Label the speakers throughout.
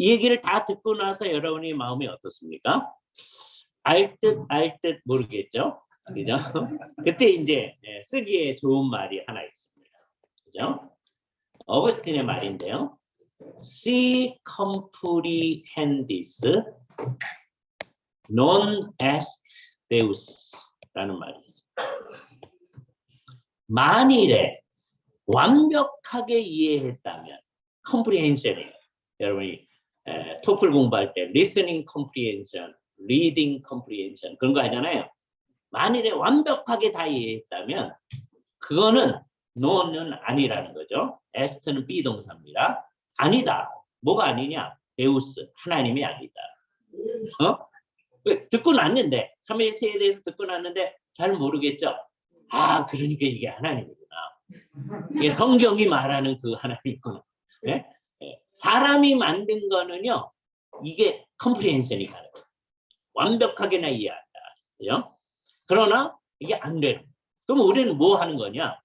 Speaker 1: 이 얘기를 다 듣고 나서 여러분의 마음이 어떻습니까? 알 듯 모르겠죠? 그죠? 그때 이제 쓰기에 좋은 말이 하나 있습니다. 그죠? 어거스틴의 말인데요. Si comprehendis non est Deus 라는 말이 있습니다. 만일에 완벽하게 이해했다면 comprehension이에요. 여러분이 토플 공부할 때 listening comprehension, reading comprehension 그런 거 하잖아요. 만일에 완벽하게 다 이해했다면 그거는 no는 아니라는 거죠. est는 비동사입니다. 아니다. 뭐가 아니냐? 데우스, 하나님이 아니다. 듣고 났는데 삼위일체에 대해서 듣고 났는데 잘 모르겠죠? 아, 그러니까 이게 하나님이구나. 이게 성경이 말하는 그 하나님이구나. 네? 사람이 만든 거는요, 이게 컴프리헨션이 가능해요. 완벽하게나 이해한다. 그죠? 그러나 이게 안 되는. 그럼 우리는 뭐 하는 거냐?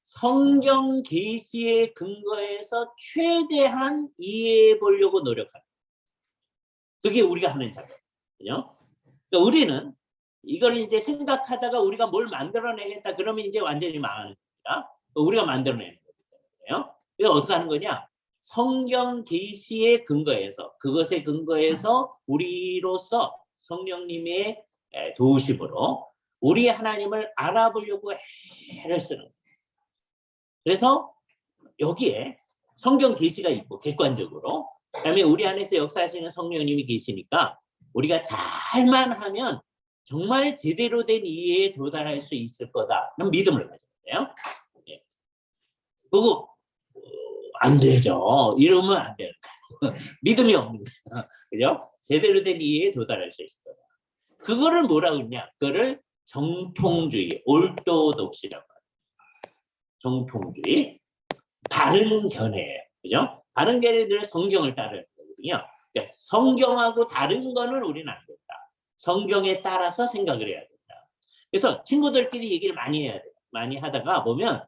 Speaker 1: 성경 계시의 근거에서 최대한 이해해 보려고 노력하는. 그게 우리가 하는 작업. 그죠? 그러니까 우리는 이걸 이제 생각하다가 우리가 뭘 만들어내겠다 그러면 이제 완전히 망하는 겁니다. 우리가 만들어내는 거예요. 그래서 어떻게 하는 거냐? 성경 계시의 근거에서 그것의 근거에서 우리로서 성령님의 도우심으로 우리 하나님을 알아보려고 애를 쓰는 거예요. 그래서 여기에 성경 계시가 있고 객관적으로 그다음에 우리 안에서 역사하시는 성령님이 계시니까 우리가 잘만 하면 정말 제대로 된 이해에 도달할 수 있을 거다. 그런 믿음을 가져야 돼요. 예. 그거 안 되죠. 이러면 안 돼요. 믿음이 없는 거예요. 그죠? 제대로 된 이해에 도달할 수 있을 거다. 그거를 뭐라고 그러냐? 그거를 정통주의, 올도독시라고 합니다. 정통주의, 바른 견해예요. 그죠? 바른 견해들은 성경을 따르는 거거든요. 그러니까 성경하고 다른 거는 우리는 안 된다. 성경에 따라서 생각을 해야 된다. 그래서 친구들끼리 얘기를 많이 해야 돼요. 많이 하다가 보면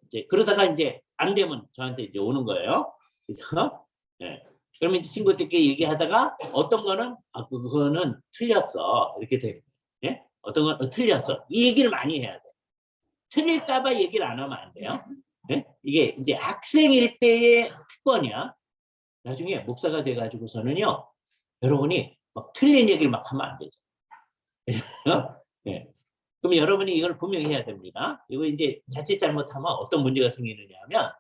Speaker 1: 이제 그러다가 이제 안 되면 저한테 이제 오는 거예요. 그래서 네. 그러면 이제 친구들끼리 얘기하다가 어떤 거는 그거는 틀렸어 이렇게 돼요. 네? 어떤 건 틀렸어 이 얘기를 많이 해야 돼. 틀릴까봐 얘기를 안 하면 안 돼요. 네? 이게 이제 학생일 때의 특권이야. 나중에 목사가 돼가지고서는요, 여러분이 막 틀린 얘기를 막 하면 안 되죠. 네. 그럼 여러분이 이걸 분명히 해야 됩니다. 이거 이제 자칫 잘못하면 어떤 문제가 생기느냐 하면,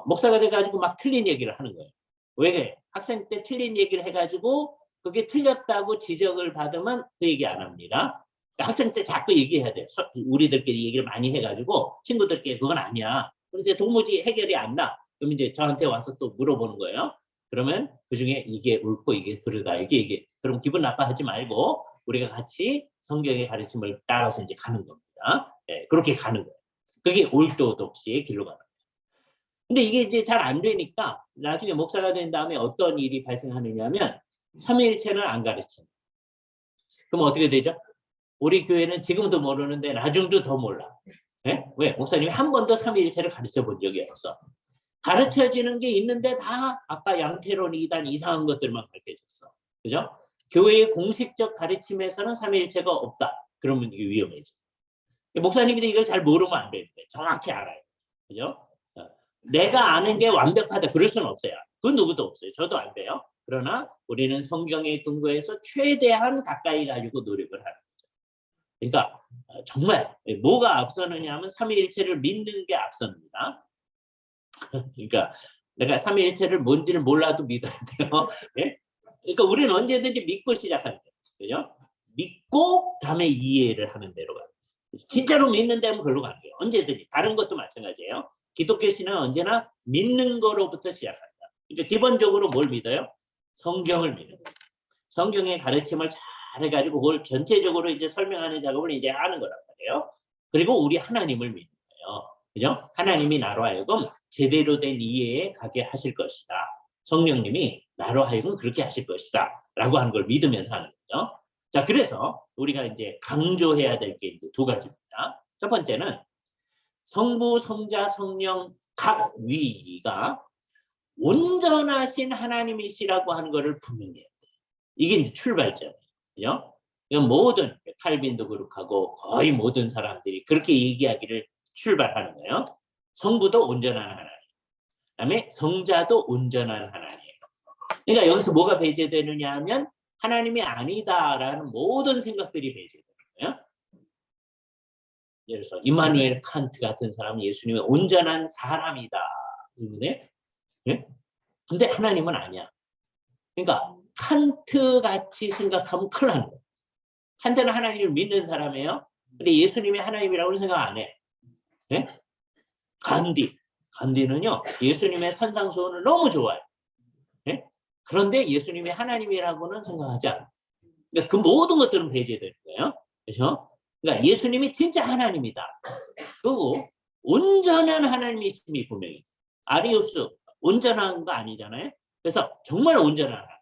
Speaker 1: 목사가 돼가지고 막 틀린 얘기를 하는 거예요. 왜 그래? 학생 때 틀린 얘기를 해가지고 그게 틀렸다고 지적을 받으면 그 얘기 안 합니다. 그러니까 학생 때 자꾸 얘기해야 돼. 우리들끼리 얘기를 많이 해가지고 친구들끼리 그건 아니야. 그런데 도무지 해결이 안 나. 그럼 이제 저한테 와서 또 물어보는 거예요. 그러면 그중에 이게 옳고 이게 그러다 이게 그럼 기분 나빠하지 말고 우리가 같이 성경의 가르침을 따라서 이제 가는 겁니다. 네, 그렇게 가는 거예요. 그게 올도독시의 길로 가는 거예요. 근데 이게 이제 잘 안 되니까 나중에 목사가 된 다음에 어떤 일이 발생하느냐면 삼위일체는 안 가르쳐요. 그럼 어떻게 되죠? 우리 교회는 지금도 모르는데 나중도 더 몰라. 네? 왜? 목사님이 한 번도 삼위일체를 가르쳐 본 적이 없어. 가르쳐지는 게 있는데 다 아까 양태론 이단 이상한 것들만 가르쳐줬어. 그죠? 교회의 공식적 가르침에서는 삼위일체가 없다. 그러면 이게 위험해져. 목사님이 이걸 잘 모르면 안 되는데 정확히 알아요. 그죠? 내가 아는 게 완벽하다. 그럴 수는 없어요. 그건 누구도 없어요. 저도 안 돼요. 그러나 우리는 성경의 근거에서 최대한 가까이 가지고 노력을 하는 거죠. 그러니까 정말 뭐가 앞서느냐 하면 삼위일체를 믿는 게 앞섭니다. 그러니까 내가 삼위일체를 뭔지를 몰라도 믿어야 돼요. 네? 그러니까 우리는 언제든지 믿고 시작하는 거예요. 그죠? 믿고 다음에 이해를 하는 대로 가요. 진짜로 믿는 데면 그걸로 가는 거예요. 언제든지. 다른 것도 마찬가지예요. 기독교 신앙은 언제나 믿는 거로부터 시작한다. 그러니까 기본적으로 뭘 믿어요? 성경을 믿는 거예요. 성경의 가르침을 잘 해가지고 그걸 전체적으로 이제 설명하는 작업을 이제 하는 거란 말이에요. 그리고 우리 하나님을 믿는 거예요. 그죠? 하나님이 나로 하여금 제대로 된 이해에 가게 하실 것이다. 성령님이 나로 하여금 그렇게 하실 것이다. 라고 하는 걸 믿으면서 하는 거죠. 자, 그래서 우리가 이제 강조해야 될 게 이제 두 가지입니다. 첫 번째는 성부, 성자, 성령 각 위가 온전하신 하나님이시라고 하는 것을 분명히 해요. 이게 이제 출발점이에요. 그죠? 이건 모든 칼빈도 그렇고 거의 모든 사람들이 그렇게 얘기하기를 출발하는 거예요. 성부도 온전한 하나님, 그다음에 성자도 온전한 하나님. 그러니까 여기서 뭐가 배제되느냐 하면 하나님이 아니다라는 모든 생각들이 배제되는 거예요. 예를 들어서 이마누엘 칸트 같은 사람은 예수님의 온전한 사람이다. 때문에, 예? 근데 하나님은 아니야. 그러니까 칸트 같이 생각하면 큰일 나는 거예요. 칸트는 하나님을 믿는 사람이에요. 근데 예수님이 하나님이라고는 생각 안 해. 예? 간디는요 예수님의 산상수훈을 너무 좋아해요. 예? 그런데 예수님이 하나님이라고는 생각하지 않아요. 그러니까 그 모든 것들은 배제되는 거예요. 그렇죠? 그러니까 예수님이 진짜 하나님이다. 그리고 온전한 하나님이심이 분명히. 아리우스 온전한 거 아니잖아요. 그래서 정말 온전한 하나님.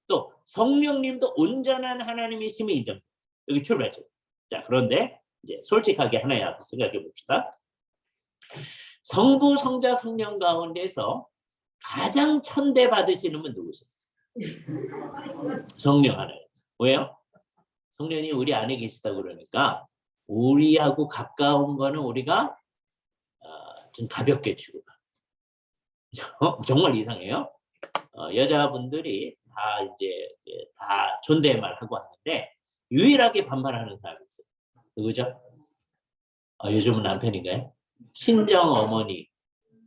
Speaker 1: 또 성령님도 온전한 하나님이심이 인정. 여기 출발점. 자, 그런데 이제 솔직하게 하나의 앞에 생각해 봅시다. 성부, 성자, 성령 가운데서 가장 천대받으시는 분 누구세요? 성령 하나님. 왜요? 성령이 우리 안에 계시다고 그러니까 우리하고 가까운 거는 우리가 좀 가볍게 취급합니다. 정말 이상해요. 여자분들이 다 이제 다 존댓말 하고 하는데 유일하게 반말하는 사람이 있어요. 누구죠? 요즘은 남편인가요? 친정 어머니.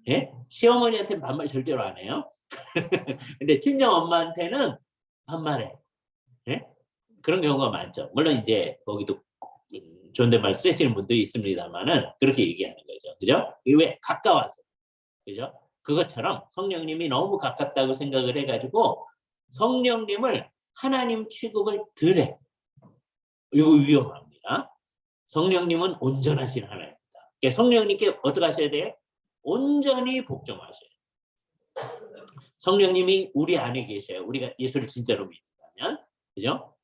Speaker 1: 예? 시어머니한테는 반말 절대로 안 해요. 근데 친정 엄마한테는 반말해. 예? 그런 경우가 많죠. 물론 이제 거기도 존댓말 쓰시는 분들이 있습니다만은 그렇게 얘기하는 거죠. 그죠? 왜 가까워서. 그죠? 그것처럼 성령님이 너무 가깝다고 생각을 해가지고 성령님을 하나님 취급을 덜 해. 이거 위험합니다. 성령님은 온전하신 하나님입니다. 성령님께 어떻게 하셔야 돼요? 온전히 복종하셔야 돼요. 성령님이 우리 안에 계셔요. 우리가 예수를 진짜로 믿는다면. 그죠?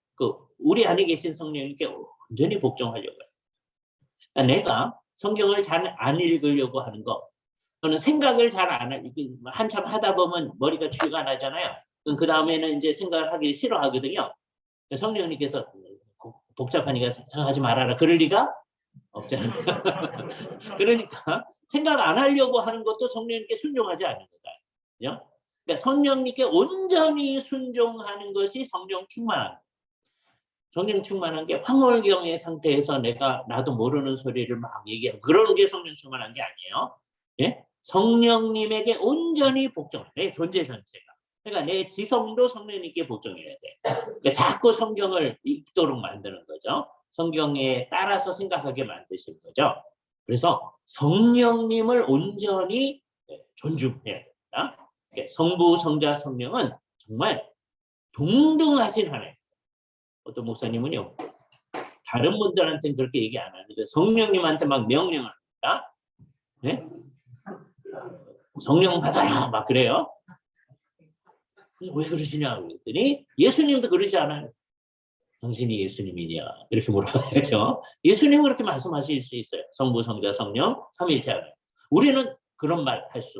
Speaker 1: 우리 안에 계신 성령님께 온전히 복종하려고 해요. 그러니까 내가 성경을 잘 안 읽으려고 하는 거, 또는 생각을 잘 안 한참 하다 보면 머리가 쥐가 나잖아요. 그 다음에는 이제 생각을 하기 싫어하거든요. 성령님께서 복잡하니까 생각하지 말아라. 그럴 리가 없잖아요. 그러니까 생각 안 하려고 하는 것도 성령님께 순종하지 않는 거다. 그죠? 그러니까 성령님께 온전히 순종하는 것이 성령 충만한. 성령 충만한 게 황홀경의 상태에서 나도 모르는 소리를 막 얘기하고 그러는 게 성령 충만한 게 아니에요. 예? 성령님에게 온전히 복종해. 내 존재 전체가. 그러니까 내 지성도 성령님께 복종해야 돼. 그러니까 자꾸 성경을 읽도록 만드는 거죠. 성경에 따라서 생각하게 만드시는 거죠. 그래서 성령님을 온전히 존중해야 된다. 성부, 성자, 성령은 정말 동등하신 하나님. 어떤 목사님은요, 다른 분들한테는 그렇게 얘기 안 하는데 성령님한테 막 명령을 합니다. 네? 성령 받아라 막 그래요. 왜 그러시냐 그랬더니 예수님도 그러지 않아요. 당신이 예수님이냐 이렇게 물어봐야죠. 예수님은 그렇게 말씀하실 수 있어요. 성부, 성자, 성령 삼위일체 하나님. 우리는 그런 말 할 수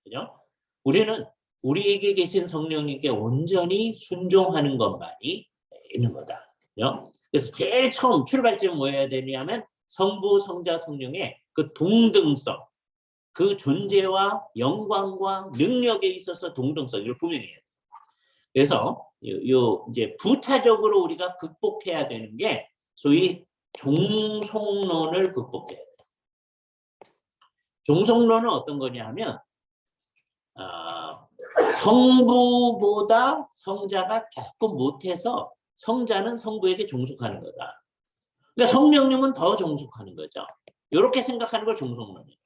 Speaker 1: 없죠. 우리는 우리에게 계신 성령님께 온전히 순종하는 것만이 있는 거다. 그죠? 그래서 제일 처음 출발점이 뭐여야 되냐면 성부, 성자, 성령의 그 동등성, 그 존재와 영광과 능력에 있어서 동등성을 분명히 해야 돼요. 그래서 이제 부차적으로 우리가 극복해야 되는 게 소위 종속론을 극복해야 돼요. 종속론은 어떤 거냐 하면 성부보다 성자가 조금 못해서 성자는 성부에게 종속하는 거다. 그러니까 성령님은 더 종속하는 거죠. 이렇게 생각하는 걸 종속론이에요.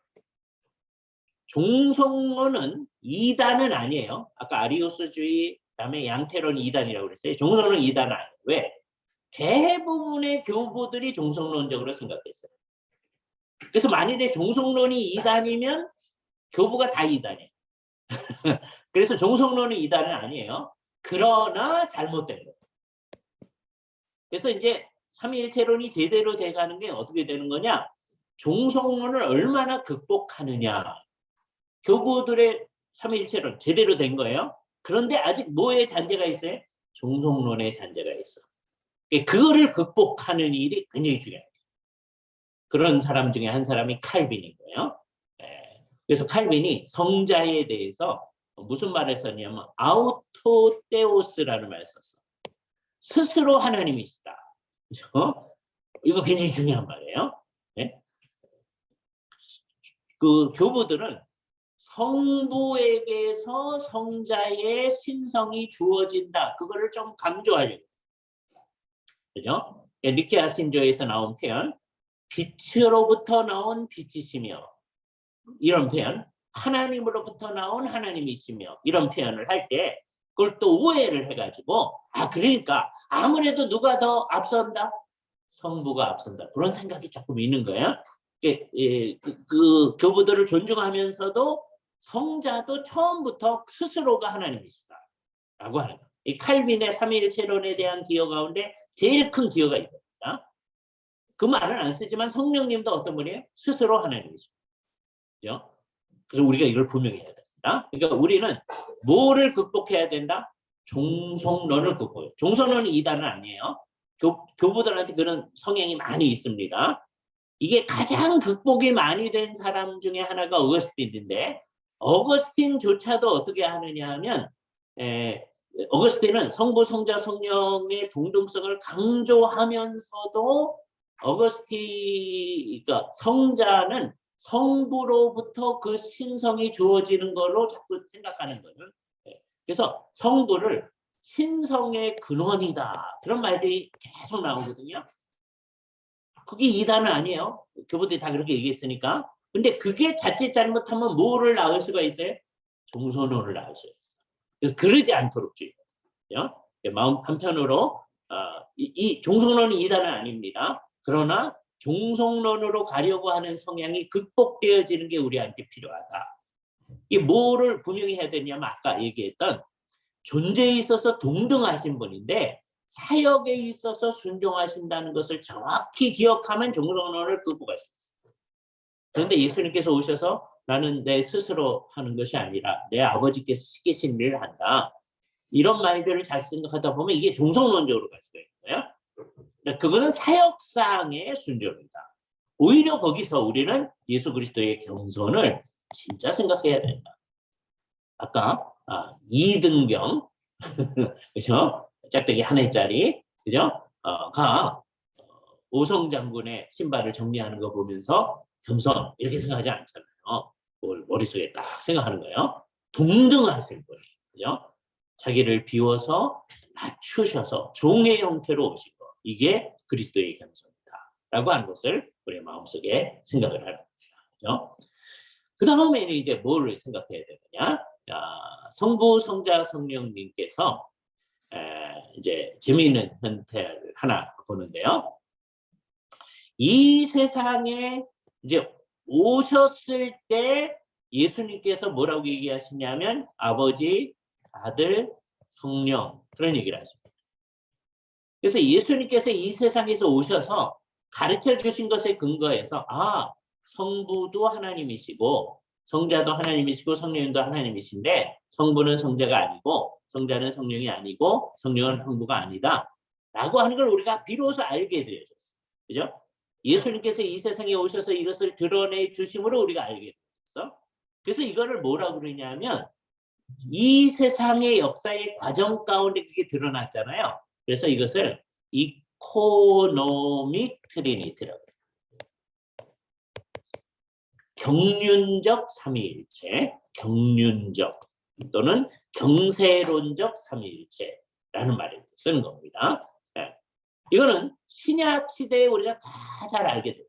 Speaker 1: 종속론은 이단은 아니에요. 아까 아리우스주의, 그다음에 양태론 이단이라고 그랬어요. 종속론은 이단은 아니에요. 왜? 대부분의 교부들이 종속론적으로 생각했어요. 그래서 만일에 종속론이 이단이면 교부가 다 이단이에요. 그래서 종속론은 이단은 아니에요. 그러나 잘못된 거예요. 그래서 이제 삼위일체론이 제대로 돼가는 게 어떻게 되는 거냐? 종속론을 얼마나 극복하느냐. 교부들의 삼위일체론 제대로 된 거예요. 그런데 아직 뭐에 잔재가 있어요? 종속론의 잔재가 있어. 그거를 극복하는 일이 굉장히 중요해요. 그런 사람 중에 한 사람이 칼빈이고요. 그래서 칼빈이 성자에 대해서 무슨 말을 썼냐면 아우토테오스라는 말을 썼어. 스스로 하나님이시다. 그렇죠? 이거 굉장히 중요한 말이에요. 네? 그 교부들은 성부에게서 성자의 신성이 주어진다. 그거를 좀 강조하려고. 그죠? 니케아 신조에서 나온 표현, 빛으로부터 나온 빛이시며, 이런 표현, 하나님으로부터 나온 하나님이시며, 이런 표현을 할 때, 그걸 또 오해를 해가지고, 그러니까 아무래도 누가 더 앞선다? 성부가 앞선다. 그런 생각이 조금 있는 거예요. 그 교부들을 존중하면서도 성자도 처음부터 스스로가 하나님이시다. 라고 하는 거예요. 이 칼빈의 삼위일체론에 대한 기여 가운데 제일 큰 기여가 있습니다. 그 말은 안 쓰지만 성령님도 어떤 분이에요? 스스로 하나님이십니다. 그래서 우리가 이걸 분명히 해야 됩니다. 그러니까 우리는 뭐를 극복해야 된다? 종속론을 극복해요. 종속론이 이단은 아니에요. 교부들한테 그런 성향이 많이 있습니다. 이게 가장 극복이 많이 된 사람 중에 하나가 어거스틴인데, 어거스틴조차도 어떻게 하느냐 하면, 어거스틴은 성부, 성자, 성령의 동등성을 강조하면서도 그러니까 성자는 성부로부터 그 신성이 주어지는 걸로 자꾸 생각하는 거예요. 그래서 성부를 신성의 근원이다. 그런 말들이 계속 나오거든요. 그게 이단은 아니에요. 교부들이 다 그렇게 얘기했으니까. 근데 그게 자칫 잘못하면 뭐를 낳을 수가 있어요? 종소론을 낳을 수가 있어요. 그래서 그러지 않도록 주의해요. 마음 한편으로 이 종속론이 이단은 아닙니다. 그러나 종속론으로 가려고 하는 성향이 극복되어지는 게 우리한테 필요하다. 이 뭐를 분명히 해야 되냐면 아까 얘기했던 존재에 있어서 동등하신 분인데 사역에 있어서 순종하신다는 것을 정확히 기억하면 종속론을 극복할 수 있어요. 그런데 예수님께서 오셔서 나는 내 스스로 하는 것이 아니라 내 아버지께서 시키신 일을 한다. 이런 말들을 잘 생각하다 보면 이게 종속론적으로 갈 수가 있고요. 그거는 사역상의 순종이다. 오히려 거기서 우리는 예수 그리스도의 겸손을 진짜 생각해야 된다. 아까 2등병 그죠? 짝대기 한 해짜리 그죠? 가 오성장군의 신발을 정리하는 거 보면서 겸손 이렇게 생각하지 않잖아요. 그걸 머릿속에 딱 생각하는 거예요. 동등하신 분이 그죠? 자기를 비워서 낮추셔서 종의 형태로 오신 거 이게 그리스도의 겸손이다라고 하는 것을 우리의 마음속에 생각을 하는 겁니다. 그죠? 그 다음에는 이제 뭐를 생각해야 되느냐? 성부, 성자, 성령님께서 이제 재미있는 현태를 하나 보는데요. 이 세상에 이제 오셨을 때 예수님께서 뭐라고 얘기하시냐면 아버지, 아들, 성령 그런 얘기를 하십니다. 그래서 예수님께서 이 세상에서 오셔서 가르쳐 주신 것에 근거해서 성부도 하나님이시고 성자도 하나님이시고 성령도 하나님이신데 성부는 성자가 아니고 성자는 성령이 아니고 성령은 성부가 아니다 라고 하는 걸 우리가 비로소 알게 되어졌어요. 그죠? 예수님께서 이 세상에 오셔서 이것을 드러내 주심으로 우리가 알게 되었어. 그래서 이거를 뭐라고 그러냐면 이 세상의 역사의 과정 가운데 그게 드러났잖아요. 그래서 이것을 이코노믹 트리니티라고 해요. 경륜적 삼위일체, 경륜적 또는 경세론적 삼위일체라는 말을 쓰는 겁니다. 이거는 신약 시대에 우리가 다 잘 알게 돼요.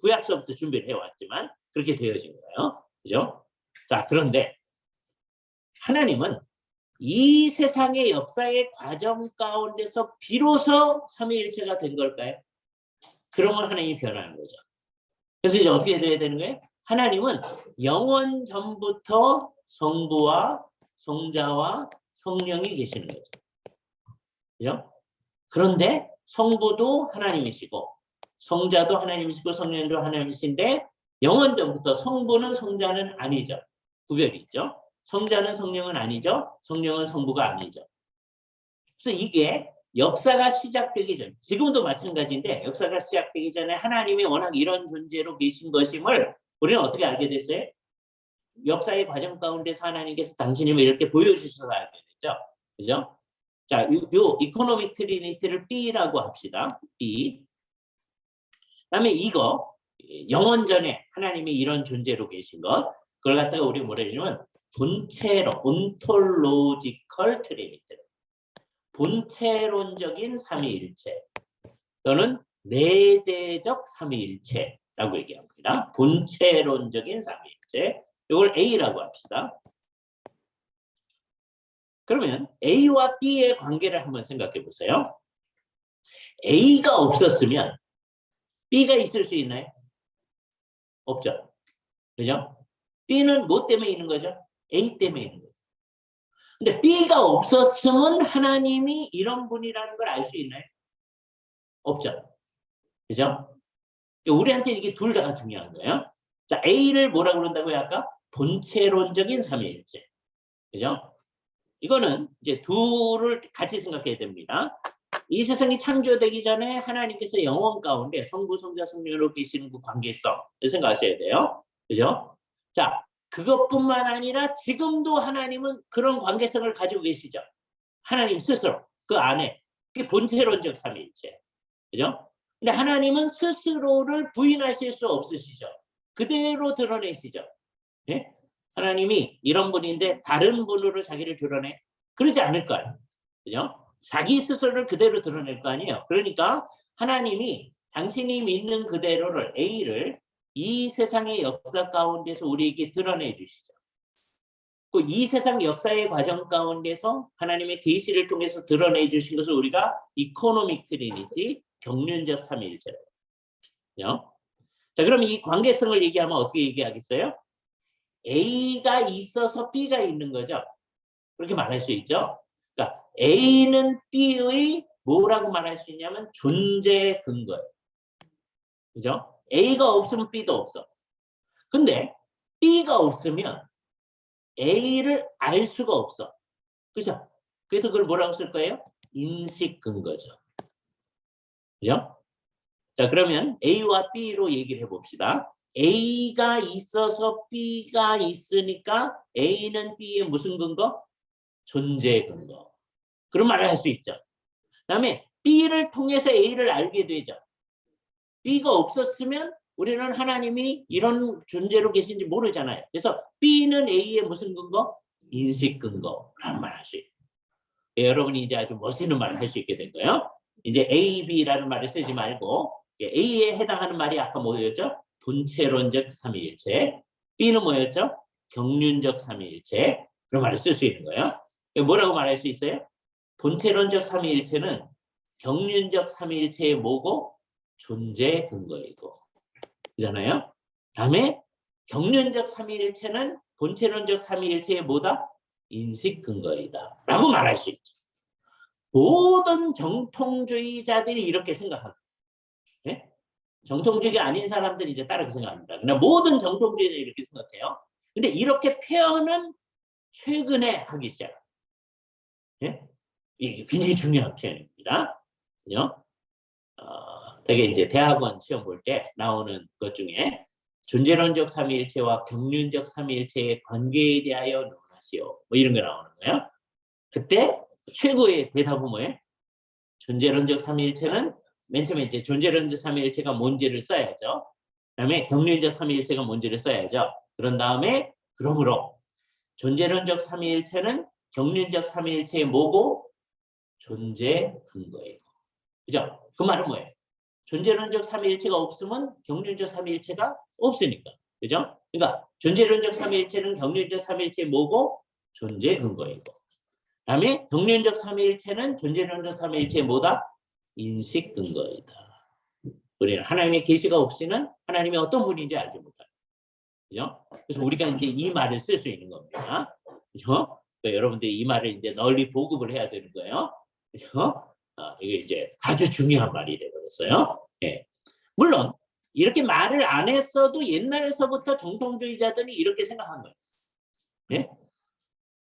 Speaker 1: 구약서부터 준비를 해왔지만 그렇게 되어진 거예요. 그죠? 자, 그런데 하나님은 이 세상의 역사의 과정 가운데서 비로소 삼위일체가 된 걸까요? 그러면 하나님이 변하는 거죠. 그래서 이제 어떻게 돼야 되는 거예요? 하나님은 영원 전부터 성부와 성자와 성령이 계시는 거죠. 그죠? 그런데 성부도 하나님이시고 성자도 하나님이시고 성령도 하나님이신데 영원 전부터 성부는 성자는 아니죠. 구별이 있죠. 성자는 성령은 아니죠. 성령은 성부가 아니죠. 그래서 이게 역사가 시작되기 전, 지금도 마찬가지인데 역사가 시작되기 전에 하나님이 워낙 이런 존재로 계신 것임을 우리는 어떻게 알게 됐어요? 역사의 과정 가운데서 하나님께서 당신임을 이렇게 보여주셔서 알게 됐죠. 그죠? 자, 요 이코노믹 트리니티를 B라고 합시다. B. 그다음에 이거 영원전에 하나님이 이런 존재로 계신 것, 그걸 갖다가 우리 뭐라 그러냐면 본체로, 온톨로지컬 트리니티, 본체론적인 삼위일체 또는 내재적 삼위일체라고 얘기합니다. 본체론적인 삼위일체, 이걸 A라고 합시다. 그러면 A와 B의 관계를 한번 생각해 보세요. A가 없었으면 B가 있을 수 있나요? 없죠. 그죠? B는 뭐 때문에 있는 거죠? A 때문에 있는 거죠. 근데 B가 없었으면 하나님이 이런 분이라는 걸 알 수 있나요? 없죠. 그죠? 우리한테 이게 둘 다가 중요한 거예요. 자, A를 뭐라고 그런다고요? 아까 본체론적인 삼위일체. 그죠? 이거는 이제 둘을 같이 생각해야 됩니다. 이 세상이 창조되기 전에 하나님께서 영원 가운데 성부, 성자, 성령으로 계시는 그 관계성을 생각하셔야 돼요. 그죠? 자, 그것뿐만 아니라 지금도 하나님은 그런 관계성을 가지고 계시죠. 하나님 스스로 그 안에, 그게 본체론적 삼위일체. 그죠? 근데 하나님은 스스로를 부인하실 수 없으시죠. 그대로 드러내시죠. 예? 하나님이 이런 분인데 다른 분으로 자기를 드러내? 그러지 않을 거예요. 그죠? 자기 스스로를 그대로 드러낼 거 아니에요. 그러니까 하나님이 당신이 믿는 그대로를, A를 이 세상의 역사 가운데서 우리에게 드러내 주시죠. 이 세상 역사의 과정 가운데서 하나님의 계시를 통해서 드러내 주신 것을 우리가 이코노믹 트리니티, 경륜적 삼위일체라고 해요. 자, 그럼 이 관계성을 얘기하면 어떻게 얘기하겠어요? A가 있어서 B가 있는 거죠. 그렇게 말할 수 있죠. 그러니까 A는 B의 뭐라고 말할 수 있냐면 존재 근거예요. 그죠? A가 없으면 B도 없어. 근데 B가 없으면 A를 알 수가 없어. 그죠? 그래서 그걸 뭐라고 쓸 거예요? 인식 근거죠. 그죠? 자, 그러면 A와 B로 얘기를 해봅시다. A가 있어서 B가 있으니까 A는 B의 무슨 근거? 존재 근거. 그런 말을 할 수 있죠. 그다음에 B를 통해서 A를 알게 되죠. B가 없었으면 우리는 하나님이 이런 존재로 계신지 모르잖아요. 그래서 B는 A의 무슨 근거? 인식 근거라는 말을 할 수 있어요. 여러분이 이제 아주 멋있는 말을 할 수 있게 된 거예요. 이제 A, B라는 말을 쓰지 말고 A에 해당하는 말이 아까 뭐였죠? 본체론적 삼위일체. B는 뭐였죠? 경륜적 삼위일체. 그런 말을 쓸 수 있는 거예요. 뭐라고 말할 수 있어요? 본체론적 삼위일체는 경륜적 삼위일체의 뭐고? 존재 근거이고. 그잖아요. 다음에 경륜적 삼위일체는 본체론적 삼위일체의 뭐다? 인식 근거이다. 라고 말할 수 있죠. 모든 정통주의자들이 이렇게 생각합니다. 네? 정통주의가 아닌 사람들이 이제 다르게 생각합니다. 그러나 모든 정통주의자들이 이렇게 생각해요. 근데 이렇게 표현은 최근에 하기 시작. 네? 이게 굉장히 중요한 표현입니다. 그죠? 되게 이제 대학원 시험 볼 때 나오는 것 중에 존재론적 삼위일체와 경륜적 삼위일체의 관계에 대하여 논하시오. 뭐 이런 게 나오는 거예요. 그때 최고의 대답은 뭐예요? 존재론적 삼위일체는 맨 처음에 이제 존재론적 삼위일체가 뭔지를 써야죠. 그다음에 경륜적 삼위일체가 뭔지를 써야죠. 그런 다음에 그러므로 존재론적 삼위일체는 경륜적 삼위일체의 뭐고? 존재 근거이고. 그죠? 그 말은 뭐예요? 존재론적 삼위일체가 없으면 경륜적 삼위일체가 없으니까. 그죠? 그러니까 존재론적 삼위일체는 경륜적 삼위일체의 뭐고? 존재 근거이고. 그다음에 경륜적 삼위일체는 존재론적 삼위일체의 뭐다? 인식 근거이다. 우리는 하나님의 계시가 없이는 하나님이 어떤 분인지 알지 못해요. 그죠? 그래서 우리가 이제 이 말을 쓸 수 있는 겁니다. 그죠? 그러니까 여러분들이 이 말을 이제 널리 보급을 해야 되는 거예요. 그죠? 이게 이제 아주 중요한 말이 되어버렸어요. 예. 물론 이렇게 말을 안 했어도 옛날에서부터 정통주의자들이 이렇게 생각한 거예요. 예?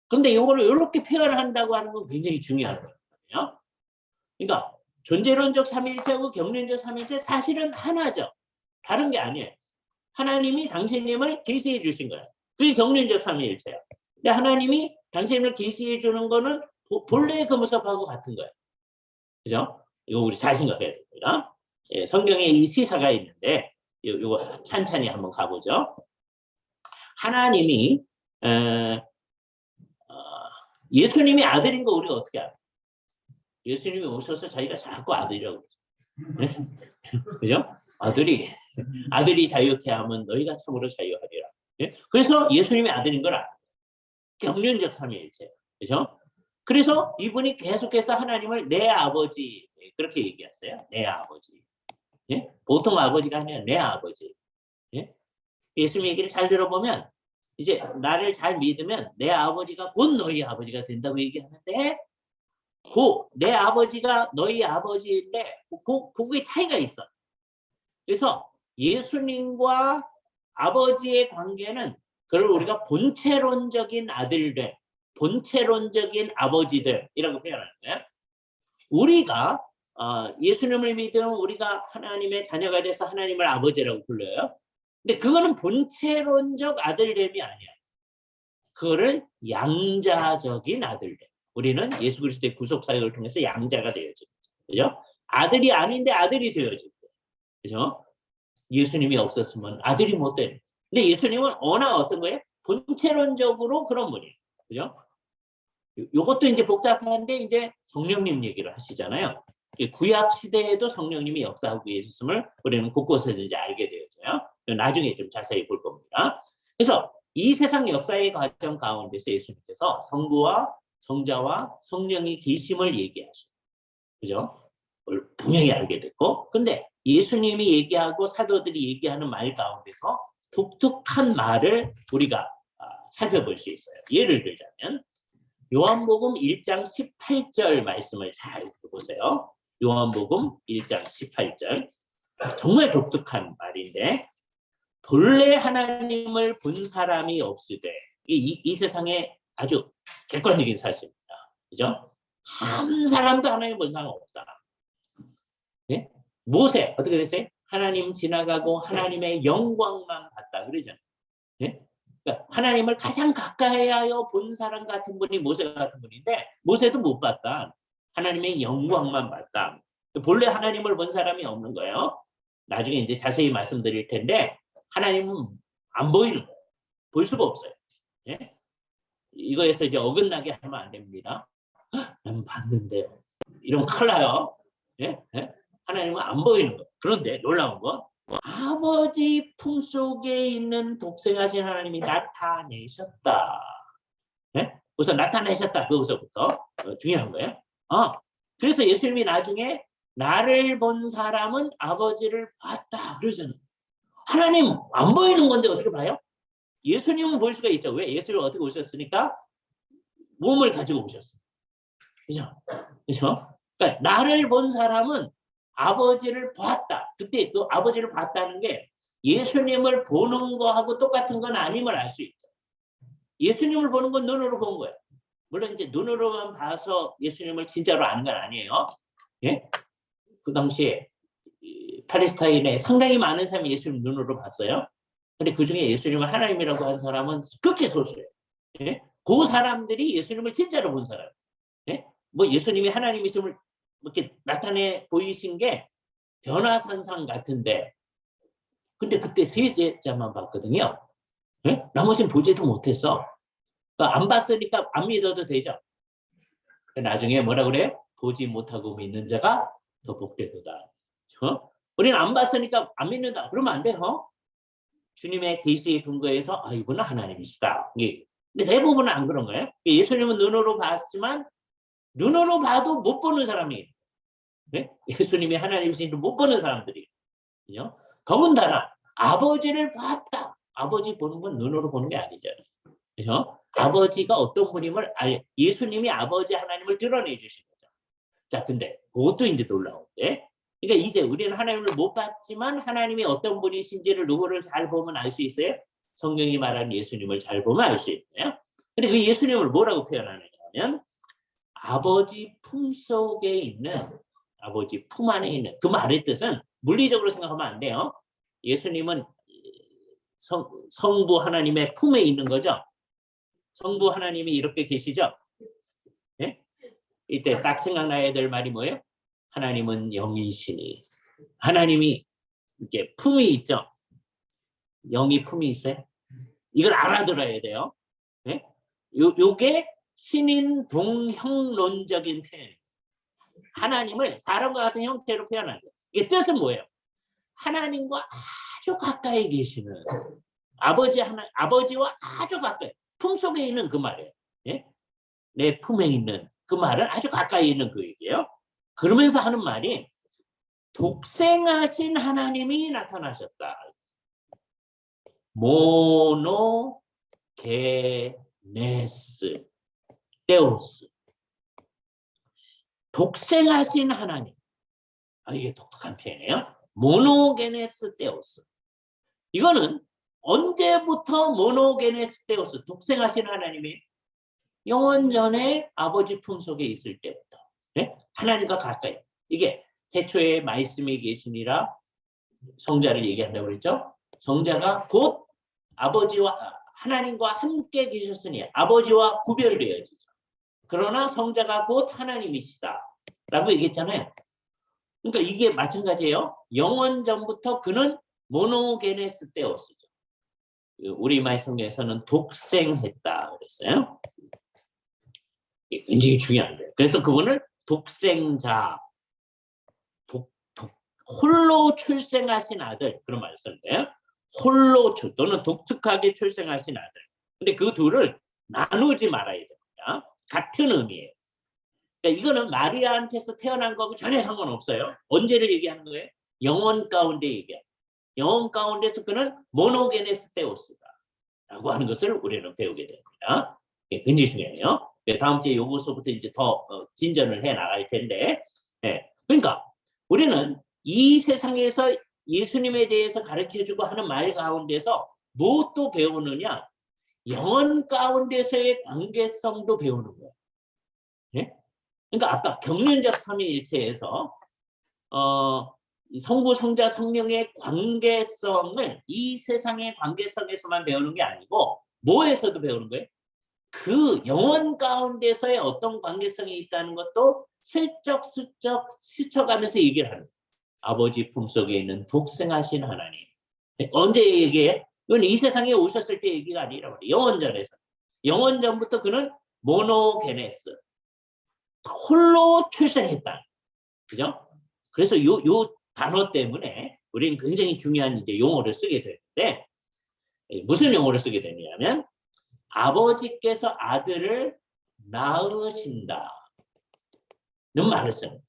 Speaker 1: 근데 이거를 이렇게 표현한다고 하는 건 굉장히 중요한 거예요. 그러니까 존재론적 삼위일체하고 경륜적 삼위일체 사실은 하나죠. 다른 게 아니에요. 하나님이 당신님을 계시해 주신 거예요. 그게 경륜적 삼위일체예요. 근데 하나님이 당신을 계시해 주는 거는 본래의 그 모습하고 같은 거예요. 그죠? 이거 우리 잘 생각해야 됩니다. 예, 성경에 이 시사가 있는데 이거 찬찬히 한번 가보죠. 하나님이 예수님이 아들인 거 우리가 어떻게 알아요? 예수님이 오셔서 자기가 자꾸 아들이라고 그러죠. 그죠? 아들이 자유케 하면 너희가 참으로 자유하리라. 예? 그래서 예수님이 아들인 걸 알아요. 경륜적 삼위일체. 그죠? 그래서 이분이 계속해서 하나님을 내 아버지 그렇게 얘기했어요. 내 아버지. 예? 보통 아버지가 아니라 내 아버지. 예? 예수님 얘기를 잘 들어보면 이제 나를 잘 믿으면 내 아버지가 곧 너희 아버지가 된다고 얘기하는데 내 아버지가 너희 아버지인데 그게 차이가 있어. 그래서 예수님과 아버지의 관계는 그걸 우리가 본체론적인 아들들, 본체론적인 아버지들이라고 표현하는 거예요. 우리가 예수님을 믿으면 우리가 하나님의 자녀가 돼서 하나님을 아버지라고 불러요. 근데 그거는 본체론적 아들됨이 아니야. 그거를 양자적인 아들됨. 우리는 예수 그리스도의 구속 사역을 통해서 양자가 되어진 거죠. 그죠? 아들이 아닌데 아들이 되어진 거예요. 그죠? 예수님이 없었으면 아들이 못 되는. 근데 예수님은 워낙 어떤 거예요? 본체론적으로 그런 분이에요. 그죠? 요것도 이제 복잡한데 이제 성령님 얘기를 하시잖아요. 구약 시대에도 성령님이 역사하고 계셨음을 우리는 곳곳에서 이제 알게 되어져요. 나중에 좀 자세히 볼 겁니다. 그래서 이 세상 역사의 과정 가운데서 예수님께서 성부와 성자와 성령이 계심을 얘기하셔요. 그죠? 그걸 분명히 알게 됐고, 근데 예수님이 얘기하고 사도들이 얘기하는 말 가운데서 독특한 말을 우리가 살펴볼 수 있어요. 예를 들자면 요한복음 1장 18절 말씀을 잘 보세요. 요한복음 1장 18절. 정말 독특한 말인데 본래 하나님을 본 사람이 없으되 이 세상에 아주 객관적인 사실입니다. 그죠? 한 사람도 하나님 본 사람 없다. 네? 모세 어떻게 됐어요? 하나님 지나가고 하나님의 영광만 봤다 그러잖아요. 네? 그러니까 하나님을 가장 가까이 하여 본 사람 같은 분이 모세 같은 분인데 모세도 못 봤다. 하나님의 영광만 봤다. 본래 하나님을 본 사람이 없는 거예요. 나중에 이제 자세히 말씀드릴 텐데 하나님은 안 보이는 거예요. 볼 수가 없어요. 네? 이거에서 이제 어긋나게 하면 안 됩니다. 나는 봤는데요. 이러면 큰일 나요. 네? 네? 하나님은 안 보이는 거예요. 그런데 놀라운 건 아버지 품속에 있는 독생하신 하나님이 나타내셨다. 네? 우선 나타내셨다. 그것부터 중요한 거예요. 그래서 예수님이 나중에 나를 본 사람은 아버지를 봤다. 그러잖아요. 하나님 안 보이는 건데 어떻게 봐요? 예수님은 볼 수가 있죠. 왜? 예수님 어떻게 오셨으니까 몸을 가지고 오셨어요. 그죠? 그죠? 그러니까 나를 본 사람은 아버지를 봤다. 그때 그 아버지를 봤다는 게 예수님을 보는 거하고 똑같은 건 아님을 알 수 있죠. 예수님을 보는 건 눈으로 본 거예요. 물론 이제 눈으로만 봐서 예수님을 진짜로 아는 건 아니에요. 예? 그 당시에 팔레스타인에 상당히 많은 사람이 예수님 눈으로 봤어요. 근데 그 중에 예수님을 하나님이라고 한 사람은 극히 소수예요. 예? 그 사람들이 예수님을 진짜로 본 사람. 예? 뭐 예수님이 하나님이심을 이렇게 나타내 보이신 게 변화산상 같은데, 근데 그때 세자만 봤거든요. 예? 나머지는 보지도 못했어. 그러니까 안 봤으니까 안 믿어도 되죠. 나중에 뭐라 그래요? 보지 못하고 믿는 자가 더 복되도다. 우리는 안 봤으니까 안 믿는다. 그러면 안 돼요. 주님의 계시의 근거에서 이분은 하나님이시다. 근데 대부분은 안 그런 거예요. 예수님은 눈으로 봤지만 눈으로 봐도 못 보는 사람이, 네? 예수님이 하나님이신 줄 못 보는 사람들이. 그죠? 더군다나 아버지를 봤다. 아버지 보는 건 눈으로 보는 게 아니잖아요. 그죠? 아버지가 어떤 분임을 예수님이 아버지 하나님을 드러내 주신 거죠. 자, 근데 그것도 이제 놀라운데, 그러니까 이제 우리는 하나님을 못 봤지만 하나님이 어떤 분이신지를 누구를 잘 보면 알 수 있어요? 성경이 말하는 예수님을 잘 보면 알 수 있어요. 근데 그 예수님을 뭐라고 표현하느냐면 아버지 품 속에 있는, 아버지 품 안에 있는, 그 말의 뜻은 물리적으로 생각하면 안 돼요. 예수님은 성부 하나님의 품에 있는 거죠. 성부 하나님이 이렇게 계시죠. 네? 이때 딱 생각나야 될 말이 뭐예요? 하나님은 영이시니. 하나님이 이렇게 품이 있죠. 영이 품이 있어요. 이걸 알아들어야 돼요. 네? 요게 신인 동형론적인 표현이에요. 하나님을 사람과 같은 형태로 표현하는 거예요. 이게 뜻은 뭐예요? 하나님과 아주 가까이 계시는 아버지와 아주 가까이, 품 속에 있는 그 말이에요. 예? 내 품에 있는 그 말은 아주 가까이 있는 그 얘기예요. 그러면서 하는 말이 독생하신 하나님이 나타나셨다. 모노게네스 데우스. 독생하신 하나님. 이게 독특한 표현이에요. 모노게네스 데우스. 이거는 언제부터 모노게네스 데우스, 독생하신 하나님이 영원전에 아버지 품속에 있을 때부터, 네? 하나님과 가까이. 이게 태초에 말씀이 계시니라 성자를 얘기한다고 그랬죠. 성자가 곧 아버지와 하나님과 함께 계셨으니 아버지와 구별되어지죠. 그러나 성자가 곧 하나님이시다 라고 얘기했잖아요. 그러니까 이게 마찬가지예요. 영원전부터 그는 모노게네스 데우스죠. 우리 말씀에서는 독생했다 그랬어요. 이게 굉장히 중요한데요. 그래서 그분을 독생자, 홀로 출생하신 아들, 그런 말을 쓰는데요. 홀로 또는 독특하게 출생하신 아들. 근데 그 둘을 나누지 말아야 됩니다. 같은 의미예요. 그러니까 이거는 마리아한테서 태어난 거하고 전혀 상관없어요. 언제를 얘기하는 거예요? 영원 가운데 얘기해요. 영원 가운데서 그는 모노게네스 데우스다 라고 하는 것을 우리는 배우게 됩니다. 예, 굉장히 중요해요. 다음 주에 요거서부터 이제 더 진전을 해 나갈 텐데, 예, 그러니까 우리는 이 세상에서 예수님에 대해서 가르쳐주고 하는 말 가운데서 무엇도 배우느냐? 영원 가운데서의 관계성도 배우는 거예요. 예? 그러니까 아까 경륜적 삼위일체에서 성부, 성자, 성령의 관계성을 이 세상의 관계성에서만 배우는 게 아니고 뭐에서도 배우는 거예요? 그 영원 가운데서의 어떤 관계성이 있다는 것도 슬쩍 스쳐가면서 얘기를 하는 거예요. 아버지 품속에 있는 독생하신 하나님. 언제 얘기해? 이건 이 세상에 오셨을 때 얘기가 아니라 말이에요. 영원전에서. 영원전부터 그는 모노게네스. 홀로 출생했다. 그죠? 그래서 요 단어 때문에 우리는 굉장히 중요한 이제 용어를 쓰게 되는데, 무슨 용어를 쓰게 되냐면 아버지께서 아들을 낳으신다 는 말을 써요.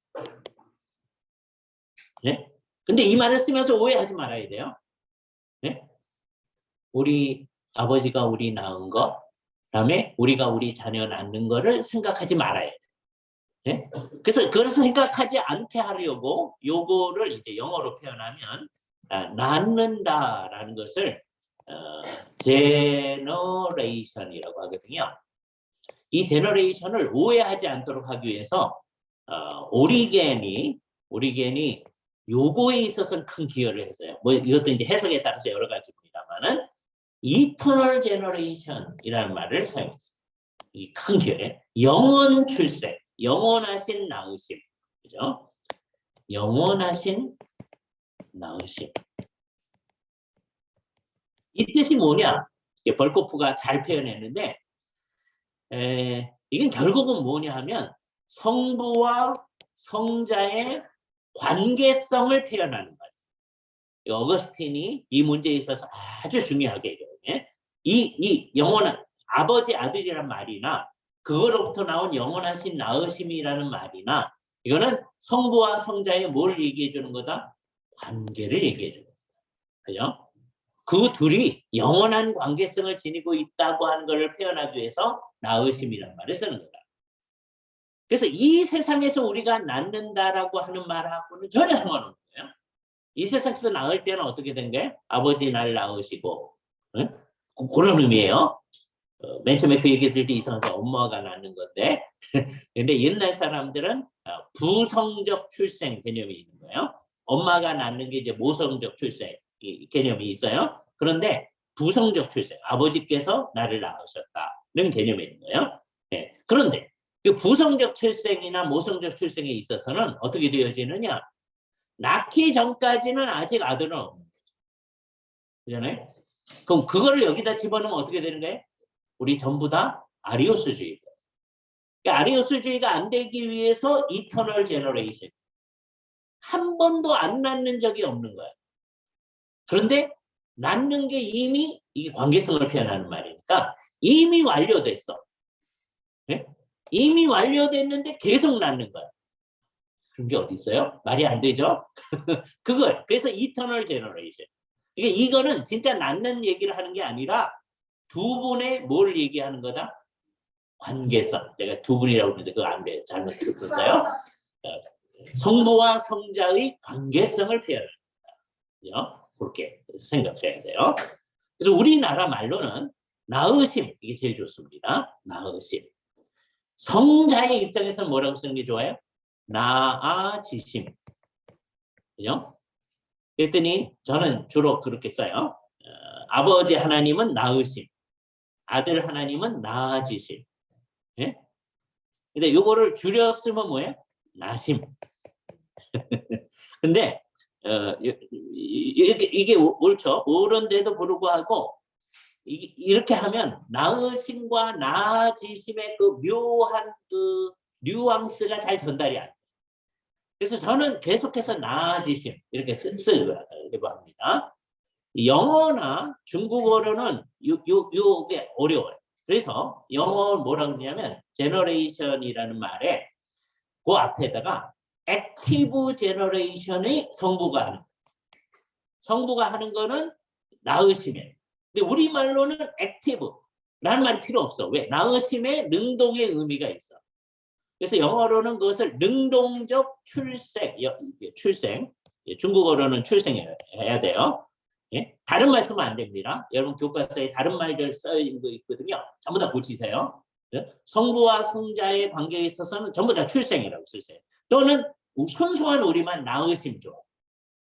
Speaker 1: 네? 근데 이 말을 쓰면서 오해하지 말아야 돼요. 네? 우리 아버지가 우리 낳은 거, 그다음에 우리가 우리 자녀 낳는 거를 생각하지 말아야 돼. 네? 그래서 생각하지 않게 하려고 요거를 이제 영어로 표현하면 낳는다라는 것을 제너레이션이라고 하거든요. 이 제너레이션을 오해하지 않도록 하기 위해서 오리겐이 요거에 있어서는 큰 기여를 했어요. 뭐 이것도 이제 해석에 따라서 여러 가지입니다만은 eternal generation이라는 말을 사용했어요. 이 큰 기여에 영원 출생, 영원하신 낳으심, 그죠? 영원하신 낳으심. 이 뜻이 뭐냐? 벌코프가 잘 표현했는데, 이건 결국은 뭐냐 하면 성부와 성자의 관계성을 표현하는 거예요. 어거스틴이 이 문제에 있어서 아주 중요하게 얘기해요. 이 영원한 아버지 아들이란 말이나 그거로부터 나온 영원하신 낳으심이라는 말이나 이거는 성부와 성자의 뭘 얘기해 주는 거다? 관계를 얘기해 주는 거다. 그죠? 그 둘이 영원한 관계성을 지니고 있다고 하는 것을 표현하기 위해서 낳으심이라는 말을 쓰는 거다. 그래서 이 세상에서 우리가 낳는다라고 하는 말하고는 전혀 상관없는 거예요. 이 세상에서 낳을 때는 어떻게 된 거예요? 아버지 날 낳으시고, 응? 그런 의미예요. 맨 처음에 그 얘기 들을 때 이상하게 엄마가 낳는 건데 근데 옛날 사람들은 부성적 출생 개념이 있는 거예요. 엄마가 낳는 게 이제 모성적 출생 개념이 있어요. 그런데 부성적 출생, 아버지께서 나를 낳으셨다는 개념이 있는 거예요. 네. 그런데 그 부성적 출생이나 모성적 출생에 있어서는 어떻게 되어지느냐? 낳기 전까지는 아직 아들은 없는 거죠. 그잖아요? 그럼 그거를 여기다 집어넣으면 어떻게 되는 거예요? 우리 전부 다 아리오스주의. 그러니까 아리오스주의가 안 되기 위해서 이터널 제너레이션. 한 번도 안 낳는 적이 없는 거야. 그런데 낳는 게 이미 이게 관계성을 표현하는 말이니까 이미 완료됐어. 네? 이미 완료됐는데 계속 낳는 거야. 그런 게 어디 있어요? 말이 안 되죠? 그걸 그래서 이터널 제너레이션. 이거는 진짜 낳는 얘기를 하는 게 아니라 두 분의 뭘 얘기하는 거다? 관계성. 제가 두 분이라고 했는데 그거 안 돼. 잘못 썼어요. 성부와 성자의 관계성을 표현합니다. 그렇게 생각해야 돼요. 그래서 우리나라 말로는 낳으심, 이게 제일 좋습니다. 낳으심. 성자의 입장에서는 뭐라고 쓰는 게 좋아요? 낳아지심. 그죠? 그랬더니 저는 주로 그렇게 써요. 아버지 하나님은 낳으심, 아들 하나님은 낳아지심. 예? 근데 요거를 줄여 쓰면 뭐예요? 나심. 근데 이게 옳죠. 옳은데도 불구하고 이렇게 하면 나으심과 나아지심의 그 묘한 그 뉘앙스가 잘 전달이 안 돼요. 그래서 저는 계속해서 나아지심 이렇게 쓰려고 합니다. 영어나 중국어로는 요게 어려워요. 그래서 영어 뭐라고 그러냐면 제너레이션이라는 말에 그 앞에다가 액티브 제너레이션의 성부가 하는 거예요. 성부가 하는 거는 낳으심이에요. 근데 우리말로는 액티브라는 말이 필요 없어. 왜? 낳으심에 능동의 의미가 있어. 그래서 영어로는 그것을 능동적 출생, 중국어로는 출생해야 돼요. 예? 다른 말 쓰면 안 됩니다. 여러분 교과서에 다른 말들 써있는 거 있거든요. 전부 다 고치세요. 성부와 성자의 관계에 있어서는 전부 다 출생이라고 쓰세요. 또는 순수한 우리만 낳으심 줘.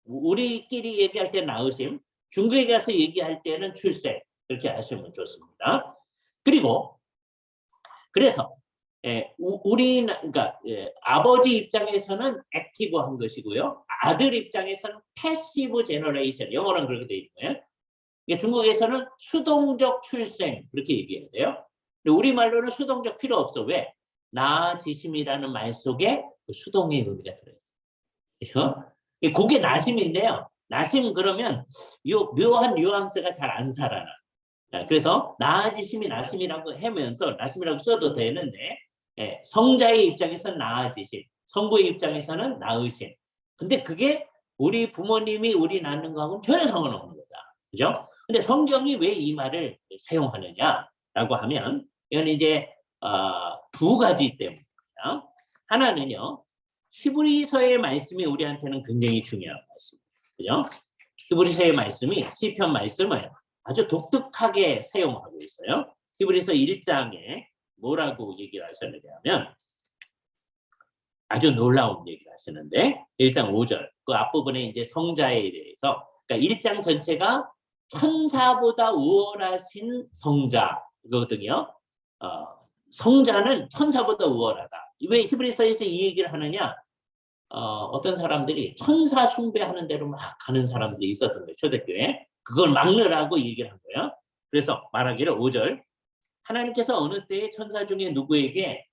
Speaker 1: 우리끼리 얘기할 때 낳으심, 중국에 가서 얘기할 때는 출생 이렇게 하시면 좋습니다. 그리고 그래서 그러니까 아버지 입장에서는 액티브한 것이고요. 아들 입장에서는 패시브 제너레이션, 영어로는 그렇게 되어 있고요. 중국에서는 수동적 출생 그렇게 얘기해야 돼요. 우리말로는 수동적 필요 없어. 왜? 나아지심이라는 말 속에 그 수동의 의미가 들어있어요. 그렇죠? 그게 나심인데요. 나심 그러면 요 묘한 뉘앙스가 잘 안 살아나. 그래서 나아지심이 나심이라고 하면서 나심이라고 써도 되는데 성자의 입장에서는 나아지심, 성부의 입장에서는 나으심. 근데 그게 우리 부모님이 우리 낳는 거하고는 전혀 상관없는 거다. 그죠? 근데 성경이 왜 이 말을 사용하느냐라고 하면 이건 이제 두 가지 때문입니다. 하나는요. 히브리서의 말씀이 우리한테는 굉장히 중요한 말씀입니다. 그죠? 히브리서의 말씀이 시편 말씀을 아주 독특하게 사용하고 있어요. 히브리서 1장에 뭐라고 얘기를 하셨느냐 하면 아주 놀라운 얘기를 하시는데 1장 5절 그 앞부분에 이제 성자에 대해서 그러니까 1장 전체가 천사보다 우월하신 성자거든요. 성자는 천사보다 우월하다. 왜 히브리서에서 이 얘기를 하느냐? 어떤 사람들이 천사 숭배하는 대로 막 가는 사람들이 있었던 거예요. 초대교회. 그걸 막느라고 얘기를 한 거예요. 그래서 말하기를 5절 하나님께서 어느 때에 천사 중에 누구에게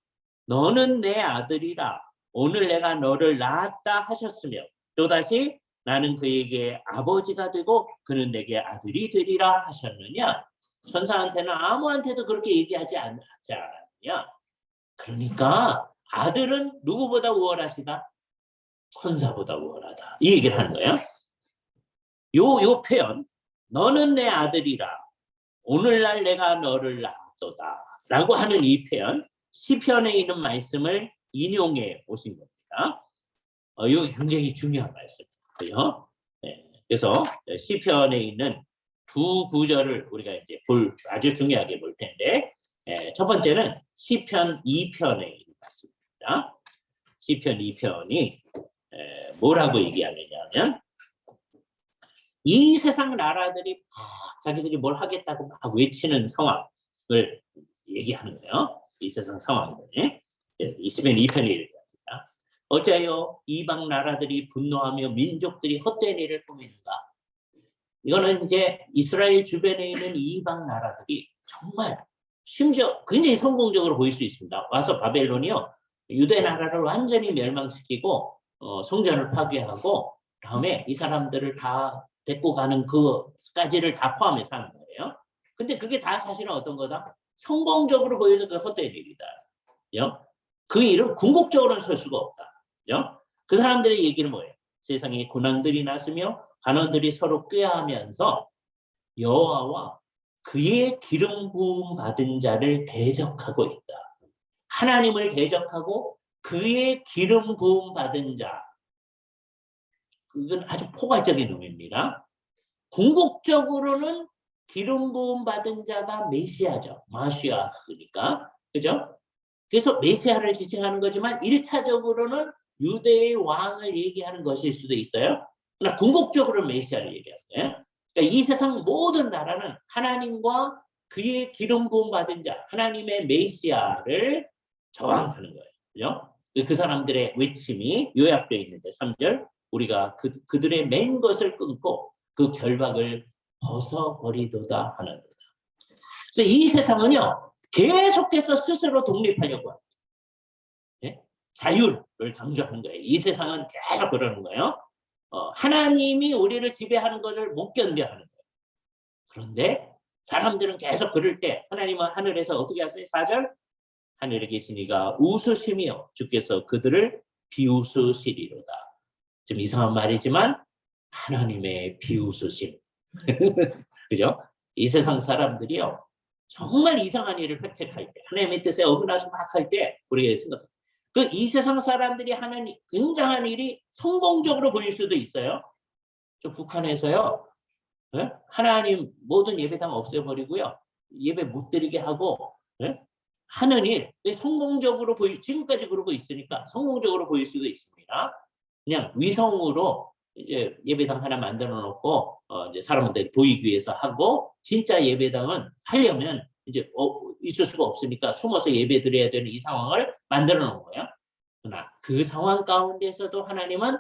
Speaker 1: 너는 내 아들이라 오늘 내가 너를 낳았다 하셨으며 또다시 나는 그에게 아버지가 되고 그는 내게 아들이 되리라 하셨느냐. 천사한테는 아무한테도 그렇게 얘기하지 않았냐. 그러니까 아들은 누구보다 우월하시다? 천사보다 우월하다. 이 얘기를 하는 거예요. 요 표현 너는 내 아들이라 오늘날 내가 너를 낳았도다 라고 하는 이 표현 시편에 있는 말씀을 인용해 오신 겁니다. 이거 굉장히 중요한 말씀이에요. 네. 그래서 시편에 있는 두 구절을 우리가 이제 아주 중요하게 볼 텐데 첫 번째는 시편 2편에 있습니다. 시편 2편이 뭐라고 얘기하느냐면 이 세상 나라들이 자기들이 뭘 하겠다고 막 외치는 상황을 얘기하는 거예요. 이 세상 상황들이. 시편 2편이 얘기합니다. 어째요 이방 나라들이 분노하며 민족들이 헛된 일을 꾸미는가. 이거는 이제 이스라엘 주변에 있는 이방 나라들이 정말 심지어 굉장히 성공적으로 보일 수 있습니다. 와서 바벨론이요 유대 나라를 완전히 멸망시키고 성전을 파괴하고 다음에 이 사람들을 다 데리고 가는 그까지를 다 포함해서 하는 거예요. 근데 그게 다 사실은 어떤 거다? 성공적으로 보여서 그 헛된 일이다. 그 일은 궁극적으로는 설 수가 없다. 그 사람들의 얘기는 뭐예요? 세상에 고난들이 났으며 간원들이 서로 꾀하면서 여호와와 그의 기름 부음 받은 자를 대적하고 있다. 하나님을 대적하고 그의 기름 부음 받은 자. 그건 아주 포괄적인 의미입니다. 궁극적으로는 기름 부음 받은 자가 메시아죠. 마시아니까. 그죠? 그래서 메시아를 지칭하는 거지만 1차적으로는 유대의 왕을 얘기하는 것일 수도 있어요. 그러나 궁극적으로 메시아를 얘기하는 거예요. 그러니까 이 세상 모든 나라는 하나님과 그의 기름 부음 받은 자, 하나님의 메시아를 저항하는 거예요. 그죠? 그 사람들의 외침이 요약되어 있는데 3절 우리가 그들의 맨 것을 끊고 그 결박을 벗어버리도다 하는도다. 그래서 이 세상은요 계속해서 스스로 독립하려고 합니다. 네? 자유를 강조하는 거예요. 이 세상은 계속 그러는 거예요. 하나님이 우리를 지배하는 것을 못 견뎌하는 거예요. 그런데 사람들은 계속 그럴 때 하나님은 하늘에서 어떻게 하세요? 4절 하늘에 계시니가 웃으시며 주께서 그들을 비웃으시리로다. 좀 이상한 말이지만 하나님의 비웃으심. 그죠? 이 세상 사람들이요 정말 이상한 일을 획책할 때 하나님의 뜻에 어긋나서 막 할 때 우리가 생각해요. 이 세상 사람들이 하는 굉장한 일이 성공적으로 보일 수도 있어요. 저 북한에서요 네? 하나님 모든 예배당 없애버리고요 예배 못 드리게 하고 네? 하는 일 성공적으로 지금까지 그러고 있으니까 성공적으로 보일 수도 있습니다. 그냥 위성으로 이제 예배당 하나 만들어 놓고 이제 사람들이 보이기 위해서 하고 진짜 예배당은 하려면 이제 있을 수가 없으니까 숨어서 예배 드려야 되는 이 상황을 만들어 놓은 거예요. 그러나 그 상황 가운데서도 하나님은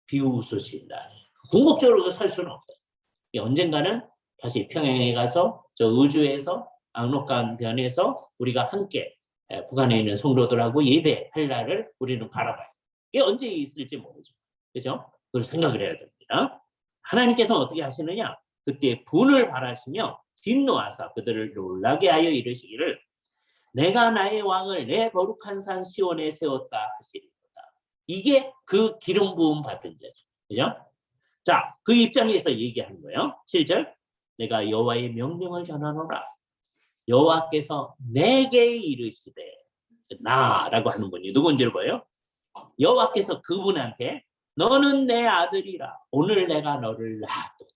Speaker 1: 비웃으신다. 궁극적으로 설 수는 없다. 언젠가는 다시 평양에 가서 저 우주에서 압록강변에서 우리가 함께 북한에 있는 성도들하고 예배할 날을 우리는 바라봐요. 이게 언제 있을지 모르죠. 그죠? 그걸 생각을 해야 됩니다. 하나님께서는 어떻게 하시느냐? 그때 분을 발하시며 진노하사 그들을 놀라게 하여 이르시기를 내가 나의 왕을 내 거룩한 산 시온에 세웠다 하시리로다. 이게 그 기름 부음 받은 자죠. 그죠? 자, 그 입장에서 얘기하는 거예요. 7절 내가 여호와의 명령을 전하노라. 여호와께서 내게 이르시되 나라고 하는 분이 누군지를 봐요. 여호와께서 그분한테 너는 내 아들이라 오늘 내가 너를 낳았도다.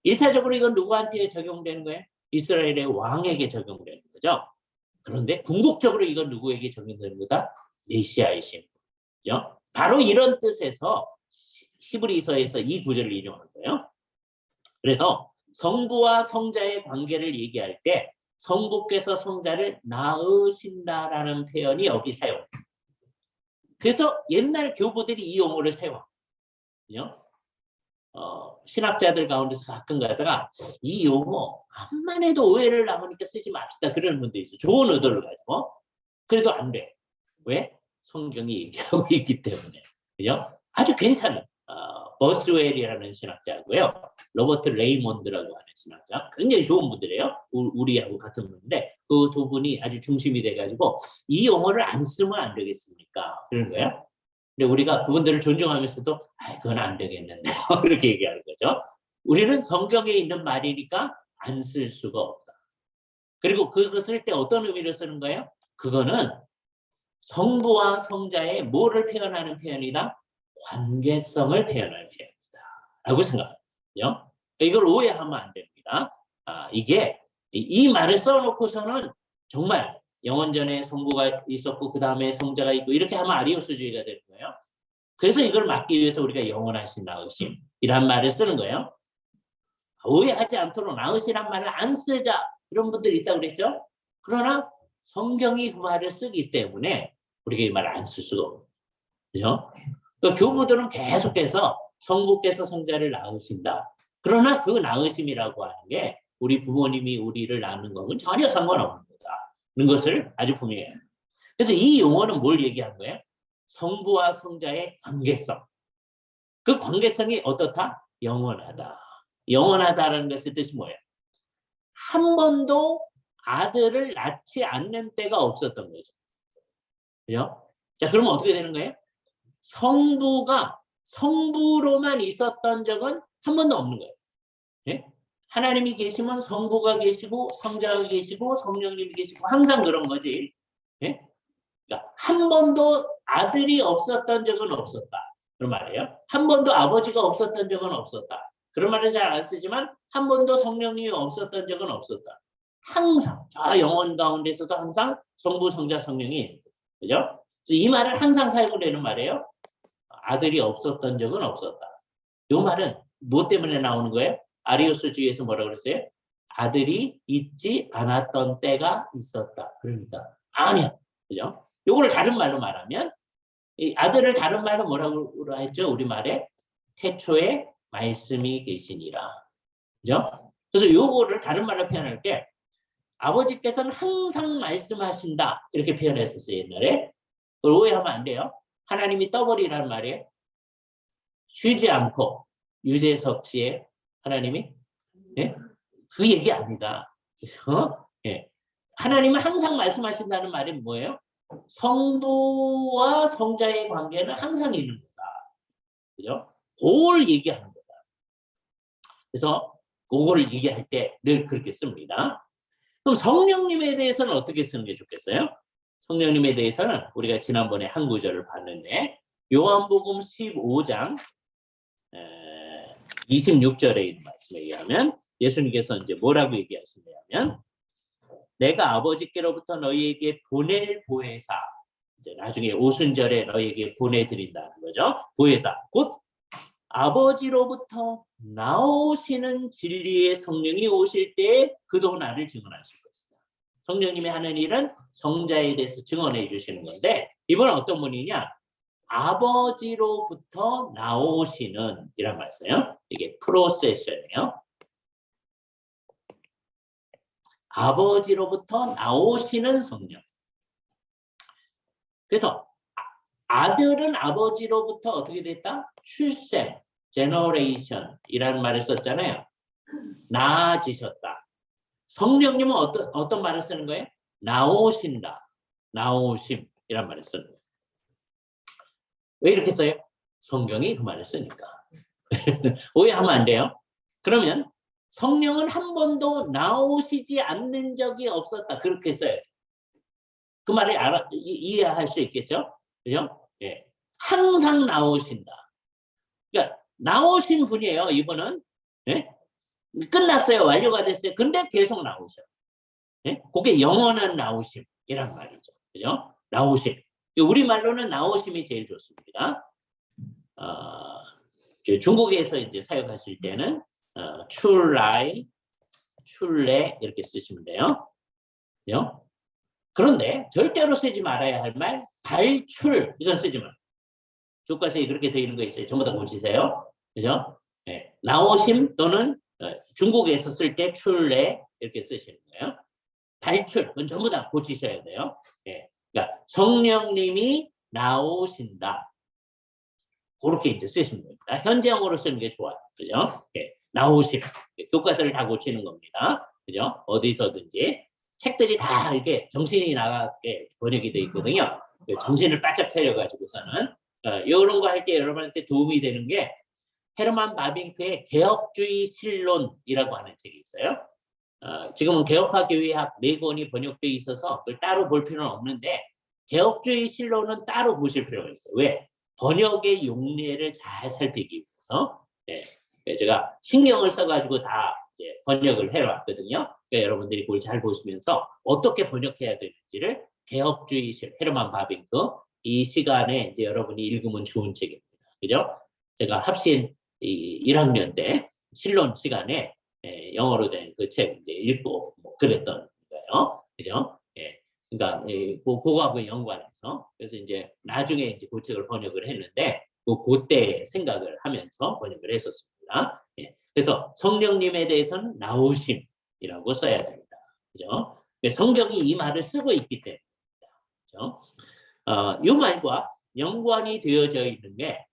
Speaker 1: 1차적으로 이건 누구한테 적용되는 거예요? 이스라엘의 왕에게 적용되는 거죠. 그런데 궁극적으로 이건 누구에게 적용되는 거다? 메시아이신 분이죠. 바로 이런 뜻에서 히브리서에서 이 구절을 인용하는 거예요. 그래서 성부와 성자의 관계를 얘기할 때 성부께서 성자를 낳으신다라는 표현이 여기 사용돼요. 그래서 옛날 교부들이 이 용어를 사용해요. 신학자들 가운데서 가끔 가다가 이 용어 암만 해도 오해를 나오니까 쓰지 맙시다 그러는 분도 있어요. 좋은 의도를 가지고. 그래도 안 돼. 왜? 성경이 얘기하고 있기 때문에. 그죠? 아주 괜찮은 버스웰이라는 신학자고요. 로버트 레이몬드라고 하는 신학자. 굉장히 좋은 분들이에요. 우리하고 같은 분인데 그 두 분이 아주 중심이 돼가지고 이 용어를 안 쓰면 안 되겠습니까? 그런 거예요. 근데 우리가 그분들을 존중하면서도 그건 안 되겠는데 이렇게 얘기하는 거죠. 우리는 성경에 있는 말이니까 안 쓸 수가 없다. 그리고 그거 쓸 때 어떤 의미로 쓰는 거예요? 그거는 성부와 성자의 뭐를 표현하는 표현이다? 관계성을 표현하는 표현이다. 라고 생각해요. 이걸 오해하면 안 됩니다. 이게 이 말을 써놓고서는 정말 영원전에 성부가 있었고 그 다음에 성자가 있고 이렇게 하면 아리우스주의가 되는 거예요. 그래서 이걸 막기 위해서 우리가 영원하신 나으심이란 말을 쓰는 거예요. 오해하지 않도록 나으시란 말을 안 쓰자 이런 분들이 있다고 그랬죠. 그러나 성경이 그 말을 쓰기 때문에 우리가 이 말을 안 쓸 수가 없어요. 그죠? 그러니까 교부들은 계속해서 성부께서 성자를 낳으신다. 그러나 그 낳으심이라고 하는 게 우리 부모님이 우리를 낳는 것은 전혀 상관없는 거다는 것을 아주 분명해요. 그래서 이 용어는 뭘 얘기한 거예요? 성부와 성자의 관계성. 그 관계성이 어떻다? 영원하다. 영원하다라는 것의 뜻이 뭐예요? 한 번도 아들을 낳지 않는 때가 없었던 거죠. 그죠? 자, 그러면 어떻게 되는 거예요? 성부가 성부로만 있었던 적은 한 번도 없는 거예요. 예? 하나님이 계시면 성부가 계시고 성자가 계시고 성령님이 계시고 항상 그런 거지. 예? 그러니까 한 번도 아들이 없었던 적은 없었다. 그런 말이에요. 한 번도 아버지가 없었던 적은 없었다. 그런 말을 잘 안 쓰지만 한 번도 성령님이 없었던 적은 없었다. 항상 저 영혼 가운데서도 항상 성부, 성자, 성령이 있는 거죠. 그죠? 이 말을 항상 사용을 하는 말이에요. 아들이 없었던 적은 없었다. 이 말은 무엇 때문에 나오는 거예요? 아리우스주의에서 뭐라고 그랬어요? 아들이 있지 않았던 때가 있었다. 그러니까 아니야. 그죠? 요거를 다른 말로 말하면 이 아들을 다른 말로 뭐라고 했죠? 우리말에 태초에 말씀이 계시니라. 그죠? 그래서 요거를 다른 말로 표현할 때 아버지께서는 항상 말씀하신다. 이렇게 표현했었어요. 옛날에. 그걸 오해하면 안 돼요. 하나님이 떠버리라는 말이에요. 쉬지 않고 유재석 씨의 하나님이 예? 그 얘기 아니다. 그래서 예. 하나님은 항상 말씀하신다는 말이 뭐예요? 성부와 성자의 관계는 항상 있는 거다. 그죠? 그걸 얘기하는 거다. 그래서 그거를 얘기할 때 늘 그렇게 씁니다. 그럼 성령님에 대해서는 어떻게 쓰는 게 좋겠어요? 성령님에 대해서는 우리가 지난번에 한 구절을 봤는데 요한복음 15장 26절에 있는 말씀에 의하면 예수님께서 이제 뭐라고 얘기하시냐면 내가 아버지께로부터 너희에게 보낼 보혜사 이제 나중에 오순절에 너희에게 보내드린다는 거죠. 보혜사 곧 아버지로부터 나오시는 진리의 성령이 오실 때 그도 나를 증언하실 것이다. 성령님이 하는 일은 성자에 대해서 증언해 주시는 건데 이번은 어떤 분이냐? 아버지로부터 나오시는 이란 말이에요. 이게 프로세션이에요. 아버지로부터 나오시는 성령. 그래서 아들은 아버지로부터 어떻게 됐다? 출생, generation이라는 말을 썼잖아요. 나아지셨다. 성령님은 어떤 말을 쓰는 거예요? 나오신다. 나오심이란 말을 쓰는 거예요. 왜 이렇게 써요? 성경이 그 말을 쓰니까. 오해하면 안 돼요. 그러면 성령은 한 번도 나오시지 않는 적이 없었다. 그렇게 써요. 그 말을 이해할 수 있겠죠? 그죠? 예. 항상 나오신다. 그러니까 나오신 분이에요. 이분은. 예? 끝났어요. 완료가 됐어요. 근데 계속 나오셔. 예? 그게 영원한 나오심이란 말이죠. 그죠? 나오심. 우리말로는 나오심이 제일 좋습니다. 중국에서 이제 사용하실 때는 출라이, 출래 이렇게 쓰시면 돼요. 그죠? 그런데 절대로 쓰지 말아야 할 말 발출 이건 쓰지 마. 교과서에 그렇게 되어 있는 거 있어요. 전부 다 고치세요. 그죠? 네. 나오심 또는 중국에서 쓸 때 출래 이렇게 쓰시는 거예요. 발출 그건 전부 다 고치셔야 돼요. 네. 그러니까 성령님이 나오신다. 그렇게 이제 쓰시면 됩니다. 현재형으로 쓰는 게 좋아요. 그죠? 네. 나오심. 교과서를 다 고치는 겁니다. 그죠? 어디서든지. 책들이 다 이렇게 정신이 나가게 번역이 되어 있거든요. 정신을 바짝 차려가지고서는 이런 거 할 때 여러분한테 도움이 되는 게 헤르만 바빙크의 개혁주의 실론이라고 하는 책이 있어요. 지금은 개혁화 교회학 4권이 번역되어 있어서 그걸 따로 볼 필요는 없는데 개혁주의 실론은 따로 보실 필요가 있어요. 왜? 번역의 용례를 잘 살피기 위해서. 네. 제가 신경을 써가지고 다 이제 번역을 해왔거든요. 그러니까 여러분들이 그걸 잘 보시면서 어떻게 번역해야 되는지를 개혁주의실 헤르만 바빙크 이 시간에 이제 여러분이 읽으면 좋은 책입니다. 그죠? 제가 합신 1학년 때 실론 시간에 영어로 된 그 책 이제 읽고 뭐 그랬던 거예요. 그죠? 예. 그러니까 그거하고 연관해서 그래서 이제 나중에 이제 그 책을 번역을 했는데 그때 생각을 하면서 번역을 했었습니다. 예. 그래서 성령님에 대해서는 나오심이라고 써야 됩니다. 그죠? 성경이 이 말을 쓰고 있기 때문에. 그죠? 이 말과 연관이 되어져 있는 게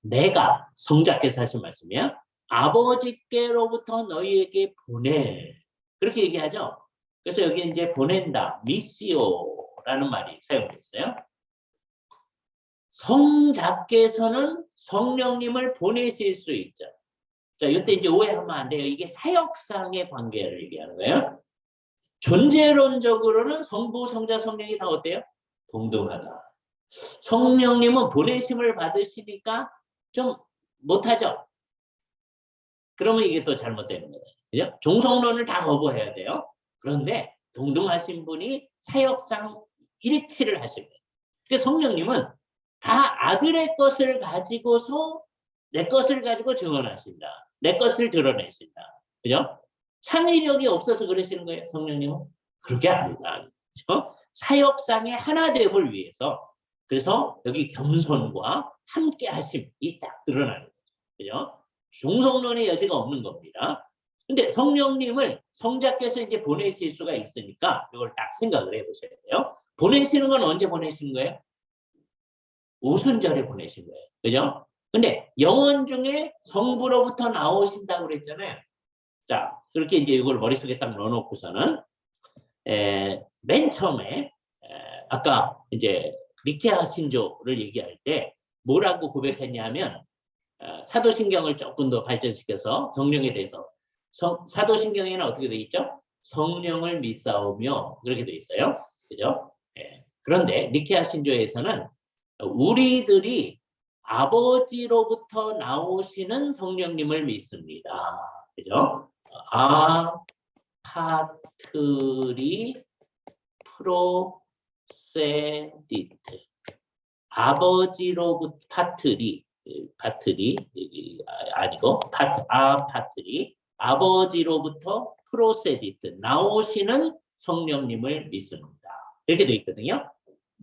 Speaker 1: 내가 성자께서 하신 말씀이야. 아버지께로부터 너희에게 보내. 그렇게 얘기하죠. 그래서 여기 이제 보낸다, 미시오라는 말이 사용됐어요. 성자께서는 성령님을 보내실 수 있죠. 자, 이때 이제 오해하면 안 돼요. 이게 사역상의 관계를 얘기하는 거예요. 존재론적으로는 성부, 성자, 성령이 다 어때요? 동등하다. 성령님은 보내심을 받으시니까 좀 못하죠. 그러면 이게 또 잘못되는 거예요. 그죠? 종성론을 다 거부해야 돼요. 그런데 동등하신 분이 사역상 일치를 하실 거예요. 그래서 성령님은 다 아들의 것을 가지고서 내 것을 가지고 증언하신다. 내 것을 드러내신다. 그죠? 창의력이 없어서 그러시는 거예요, 성령님은? 그렇게 아니다. 그죠? 사역상의 하나됨을 위해서. 그래서 여기 겸손과 함께 하심이 딱 드러나는 거죠. 그죠? 종성론의 여지가 없는 겁니다. 근데 성령님을 성자께서 이제 보내실 수가 있으니까 이걸 딱 생각을 해보셔야 돼요. 보내시는 건 언제 보내시는 거예요? 오순절에 보내신 거예요. 그죠? 근데 영혼 중에 성부로부터 나오신다고 그랬잖아요. 자, 그렇게 이제 이걸 머릿속에 딱 넣어놓고서는 맨 처음에 아까 이제 니케아 신조를 얘기할 때 뭐라고 고백했냐면 사도신경을 조금 더 발전시켜서 성령에 대해서 사도신경에는 어떻게 돼 있죠? 성령을 믿사오며 그렇게 돼 있어요. 그죠? 그런데 니케아 신조에서는 우리들이 아버지로부터 나오시는 성령님을 믿습니다. 그죠? 파트리 프로세디트 아버지로부터 파트리 아니고 파트리 아버지로부터 프로세디트 나오시는 성령님을 믿습니다. 이렇게 돼 있거든요.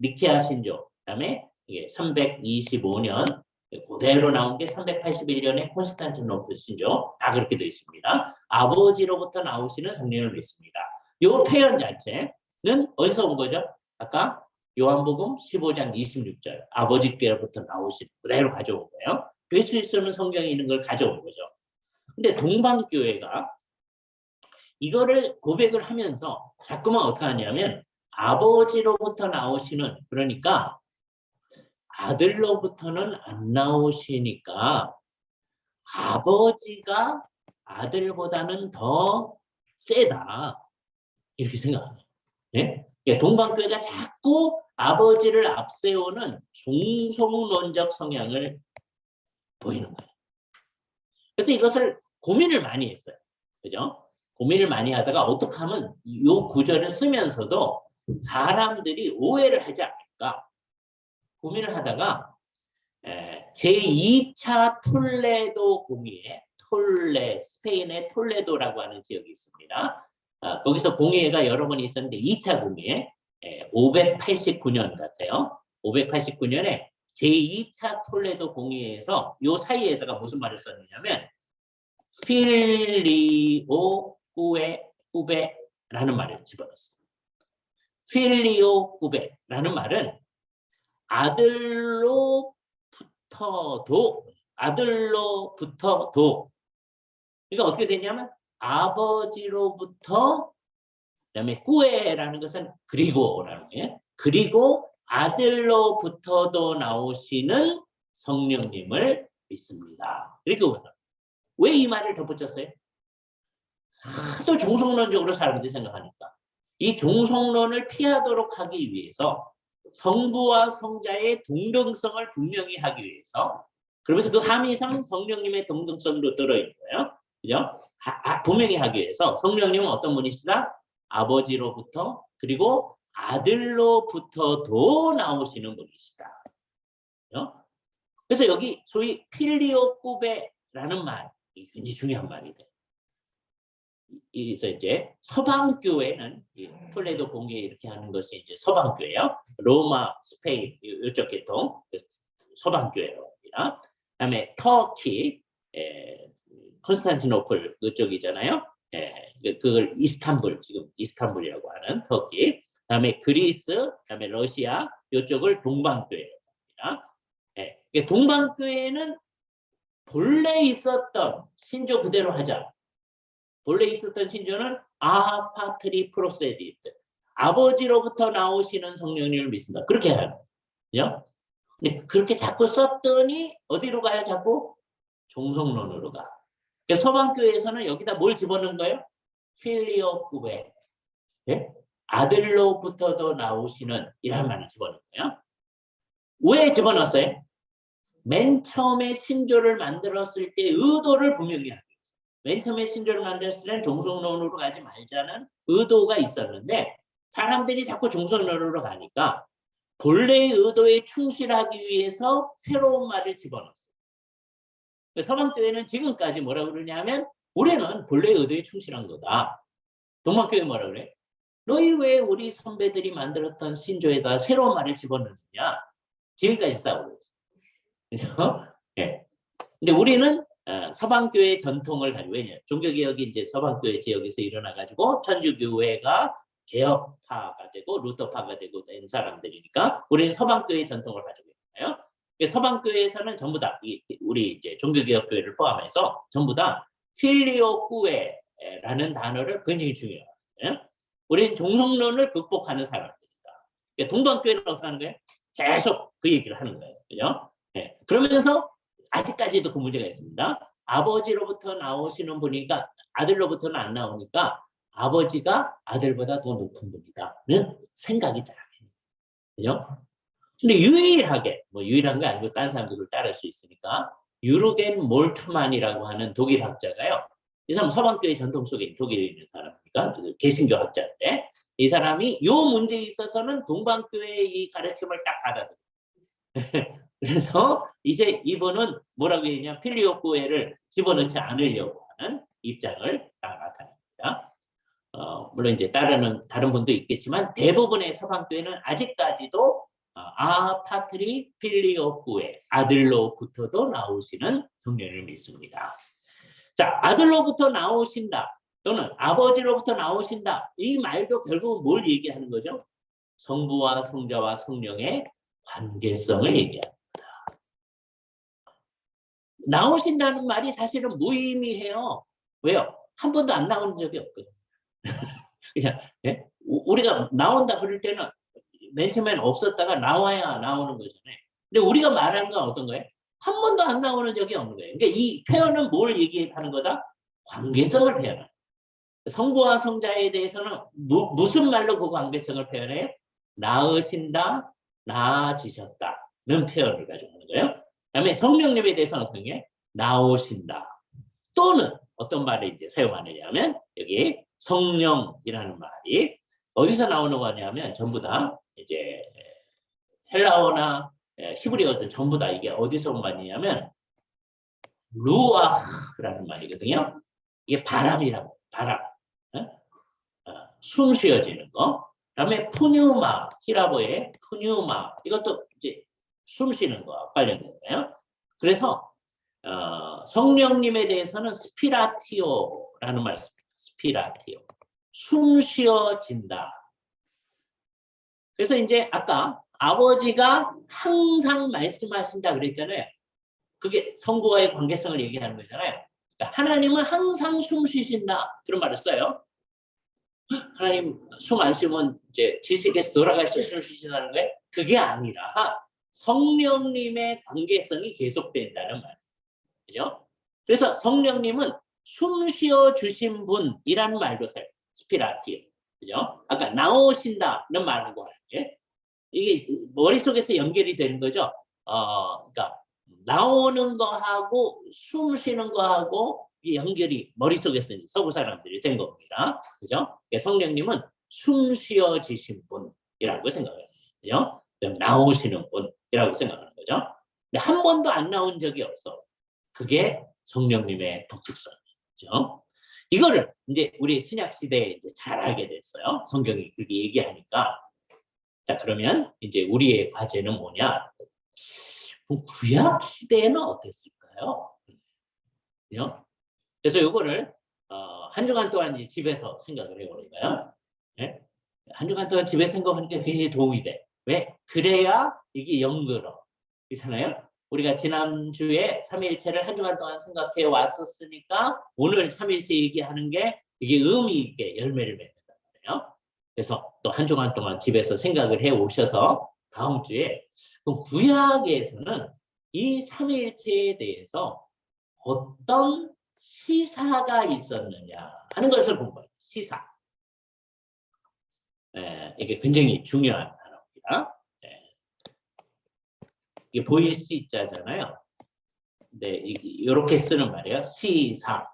Speaker 1: 니케아 신조 그다음에 이게 325년 그대로 나온 게 381년에 콘스탄티노플 신조 다 그렇게 되어 있습니다. 아버지로부터 나오시는 성령을 믿습니다. 이 표현 자체는 어디서 온 거죠? 아까 요한복음 15장 26절 아버지께로부터 나오신 그대로 가져온 거예요. 될 수 있으면 성경에 있는 걸 가져온 거죠. 근데 동방교회가 이거를 고백을 하면서 자꾸만 어떻게 하냐면 아버지로부터 나오시는 그러니까 아들로부터는 안 나오시니까 아버지가 아들보다는 더 세다 이렇게 생각합니다. 네? 동방교회가 자꾸 아버지를 앞세우는 종속론적 성향을 보이는 거예요. 그래서 이것을 고민을 많이 했어요. 그죠? 고민을 많이 하다가 어떻게 하면 이 구절을 쓰면서도 사람들이 오해를 하지 않을까 고민을 하다가 제2차 톨레도 공의회 스페인의 톨레도라고 하는 지역이 있습니다. 거기서 공의회가 여러 번 있었는데 2차 공의회 589년 같아요. 589년에 제2차 톨레도 공의회에서 요 사이에다가 무슨 말을 썼느냐면 필리오 꾸베라는 말을 집어넣었어요. 필리오 꾸베라는 말은 아들로부터도 그러니까 어떻게 되냐면 아버지로부터 그다음에 꾸에라는 것은 그리고라는 거예요. 그리고 아들로부터도 나오시는 성령님을 믿습니다. 이렇게 보면 왜 이 말을 덧붙였어요? 하도 종속론적으로 사람들이 생각하니까 이 종속론을 피하도록 하기 위해서 성부와 성자의 동등성을 분명히 하기 위해서 그러면서 그 함의상 성령님의 동등성도 들어있는 거예요. 그죠? 분명히 하기 위해서 성령님은 어떤 분이시다? 아버지로부터 그리고 아들로부터도 나오시는 분이시다. 그죠? 그래서 여기 소위 필리오쿠베라는 말이 굉장히 중요한 말이 돼요. 그래서 이제 서방 교회는 톨레도 공회 이렇게 하는 것이 이제 서방 교회요. 로마, 스페인 이쪽 계통 서방 교회입니다. 그다음에 터키, 콘스탄티노플 그쪽이잖아요. 그걸 이스탄불 지금 이스탄불이라고 하는 터키. 그다음에 그리스, 그다음에 러시아 이쪽을 동방교회입니다. 동방교회는 본래 있었던 신조 그대로 하자. 본래 있었던 신조는 아파트리 프로세디트 아버지로부터 나오시는 성령님을 믿습니다. 그렇게 해요. 그죠? 근데 그렇게 자꾸 썼더니 어디로 가요? 자꾸 종속론으로 가. 서방교회에서는 여기다 뭘 집어넣은 거예요? 필리오쿠베. 네? 아들로부터도 나오시는 이란 말을 집어넣은 거예요. 왜 집어넣었어요? 맨 처음에 신조를 만들었을 때 의도를 분명히 하기 위해서. 맨 처음에 신조를 만들었을 때는 종속론으로 가지 말자는 의도가 있었는데 사람들이 자꾸 종속론으로 가니까 본래의 의도에 충실하기 위해서 새로운 말을 집어넣었어요. 서방교회는 지금까지 뭐라고 그러냐면 우리는 본래의 의도에 충실한 거다. 동방교회 뭐라 그래? 너희 왜 우리 선배들이 만들었던 신조에다 새로운 말을 집어넣느냐? 지금까지 싸우고 있어요. 그죠? 예. 근데 우리는 서방교회 전통을 가지고 왜냐? 종교개혁이 이제 서방교회 지역에서 일어나가지고 천주교회가 개혁파가 되고 루터파가 되고 된 사람들이니까 우리는 서방교회 전통을 가지고 있나요? 서방교회에서는 전부 다 우리 이제 종교개혁교회를 포함해서 전부 다 필리오쿠에라는 단어를 굉장히 중요해요. 우리는 종속론을 극복하는 사람들이다. 동방교회는 어떻게 하는 거예요? 계속 그 얘기를 하는 거예요. 그죠? 네. 그러면서 아직까지도 그 문제가 있습니다. 아버지로부터 나오시는 분이니까 아들로부터는 안 나오니까 아버지가 아들보다 더 높은 분이다는 생각이 잘 안 해요. 그죠? 근데 유일하게, 뭐 유일한 게 아니고 다른 사람들을 따를 수 있으니까 유르겐 몰트만이라고 하는 독일 학자가요. 이 사람 서방교회 전통 속에 독일에 있는 사람이니까 개신교 학자인데 이 사람이 이 문제에 있어서는 동방교회의 이 가르침을 딱 받아들여요. 그래서 이제 이분은 뭐라고 했냐 필리오쿠에를 집어넣지 않으려고 하는 입장을 딱 나타냅니다. 물론 이제 다른 분도 있겠지만 대부분의 서방교회는 아직까지도 아파트리 필리오쿠에 아들로부터도 나오시는 성령을 믿습니다. 자, 아들로부터 나오신다 또는 아버지로부터 나오신다 이 말도 결국은 뭘 얘기하는 거죠? 성부와 성자와 성령의 관계성을 얘기합니다. 나오신다는 말이 사실은 무의미해요. 왜요? 한 번도 안 나온 적이 없거든요. 그냥 예? 우리가 나온다 그럴 때는 맨 처음에는 없었다가 나와야 나오는 거잖아요. 근데 우리가 말하는 건 어떤 거예요? 한 번도 안 나오는 적이 없는 거예요. 그러니까 이 표현은 뭘 얘기하는 거다? 관계성을 표현하는. 성부와 성자에 대해서는 무슨 말로 그 관계성을 표현해요? 나으신다, 나아지셨다는 표현을 가지고 하는 거예요. 그다음에 성령님에 대해서는 어떤 게 나오신다. 또는 어떤 말을 이제 사용하느냐면 여기 성령이라는 말이 어디서 나오는 거냐면 전부 다 이제 헬라어나 히브리어도 전부 다 이게 어디서 온 말이냐면 루아흐라는 말이거든요. 이게 바람이라고 바람, 숨 쉬어지는 거. 그다음에 푸뉴마 히라보의 푸뉴마 이것도 이제 숨 쉬는 거와 관련된 거예요. 그래서 성령님에 대해서는 스피라티오라는 말이 있습니다. 스피라티오. 숨 쉬어진다. 그래서 이제 아까 아버지가 항상 말씀하신다 그랬잖아요. 그게 성부와의 관계성을 얘기하는 거잖아요. 그러니까 하나님은 항상 숨 쉬신다. 그런 말을 써요. 하나님 숨 안 쉬면 이제 지식에서 돌아가서 숨 쉬신다는 거예요? 그게 아니라 성령님의 관계성이 계속된다는 말이에요. 그죠? 그래서 성령님은 숨 쉬어 주신 분이라는 말도 써요. 스피라티오. 그죠? 아까 나오신다는 말하고 할게. 이게 머릿속에서 연결이 되는 거죠. 그러니까 나오는 거하고 숨 쉬는 거하고 이 연결이 머릿속에서 이제 서구 사람들이 된 겁니다. 그죠? 성령님은 숨 쉬어지신 분이라고 생각해요. 그죠? 나오시는 분이라고 생각하는 거죠. 근데 한 번도 안 나온 적이 없어. 그게 성령님의 독특성이죠. 이거를 이제 우리 신약 시대에 이제 잘 알게 됐어요. 성경이 그렇게 얘기하니까. 자, 그러면 이제 우리의 과제는 뭐냐? 구약 시대에는 어땠을까요? 그죠? 그래서 이거를 한 주간 동안 이제 집에서 생각을 해보는 거예요. 네? 한 주간 동안 집에 생각하니까 굉장히 도움이 돼. 왜? 그래야 이게 연결어. 그렇잖아요? 우리가 지난주에 삼위일체를 한 주간 동안 생각해 왔었으니까 오늘 삼위일체 얘기하는 게 이게 의미 있게 열매를 맺는단 말이에요. 그래서 또 한 주간 동안 집에서 생각을 해 오셔서 다음 주에 구약에서는 이 삼위일체에 대해서 어떤 시사가 있었느냐 하는 것을 본 거예요. 시사. 이게 굉장히 중요한 단어입니다. 이게 보일 시자잖아요. 근데 이렇게 쓰는 말이에요. 시사.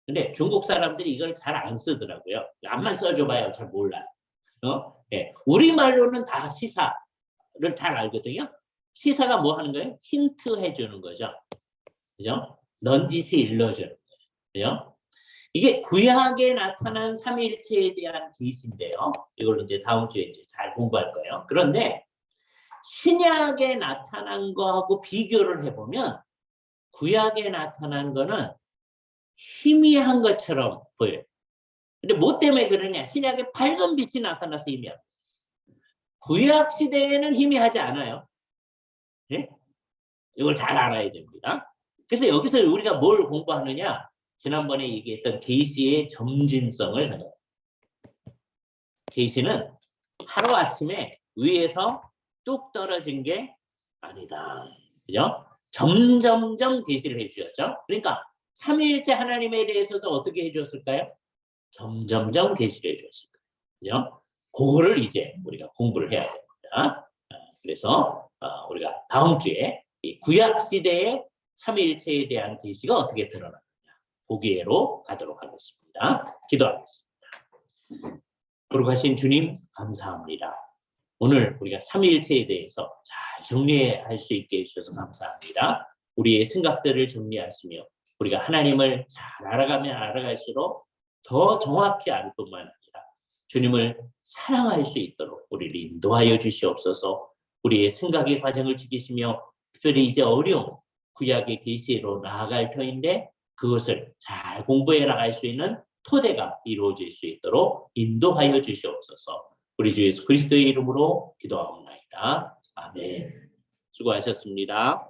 Speaker 1: 근데 중국 사람들이 이걸 잘 안 쓰더라고요. 앞만 써줘봐요. 잘 몰라요. 우리말로는 다 시사를 잘 알거든요. 시사가 뭐 하는 거예요? 힌트 해주는 거죠. 그죠? 넌지시 일러주는 거예요. 그죠? 이게 구약에 나타난 삼위일체에 대한 계시인데요. 이걸 이제 다음 주에 이제 잘 공부할 거예요. 그런데 신약에 나타난 거하고 비교를 해보면 구약에 나타난 거는 희미한 것처럼 보여요. 근데 뭐 때문에 그러냐? 신약에 밝은 빛이 나타나서 희미해요. 구약 시대에는 희미하지 않아요. 네? 이걸 잘 알아야 됩니다. 그래서 여기서 우리가 뭘 공부하느냐? 지난번에 얘기했던 계시의 점진성을 생각해요. 계시는 하루아침에 위에서 뚝 떨어진 게 아니다. 그죠? 점점점 계시를 해주셨죠. 그러니까 삼위일체 하나님에 대해서도 어떻게 해주었을까요? 점점점 계시를 해주었을 거예요. 그죠? 그거를 이제 우리가 공부를 해야 됩니다. 그래서 우리가 다음 주에 이 구약 시대의 삼위일체에 대한 계시가 어떻게 드러나느냐 보기로 가도록 하겠습니다. 기도하겠습니다. 거룩하신 주님 감사합니다. 오늘 우리가 삼위일체에 대해서 잘 정리할 수 있게 해주셔서 감사합니다. 우리의 생각들을 정리하시며 우리가 하나님을 잘 알아가면 알아갈수록 더 정확히 알 뿐만 아니라 주님을 사랑할 수 있도록 우리를 인도하여 주시옵소서. 우리의 생각의 과정을 지키시며 특별히 이제 어려운 구약의 계시로 나아갈 터인데 그것을 잘 공부해 나갈 수 있는 토대가 이루어질 수 있도록 인도하여 주시옵소서. 우리 주 예수 그리스도의 이름으로 기도하옵나이다. 아멘. 수고하셨습니다.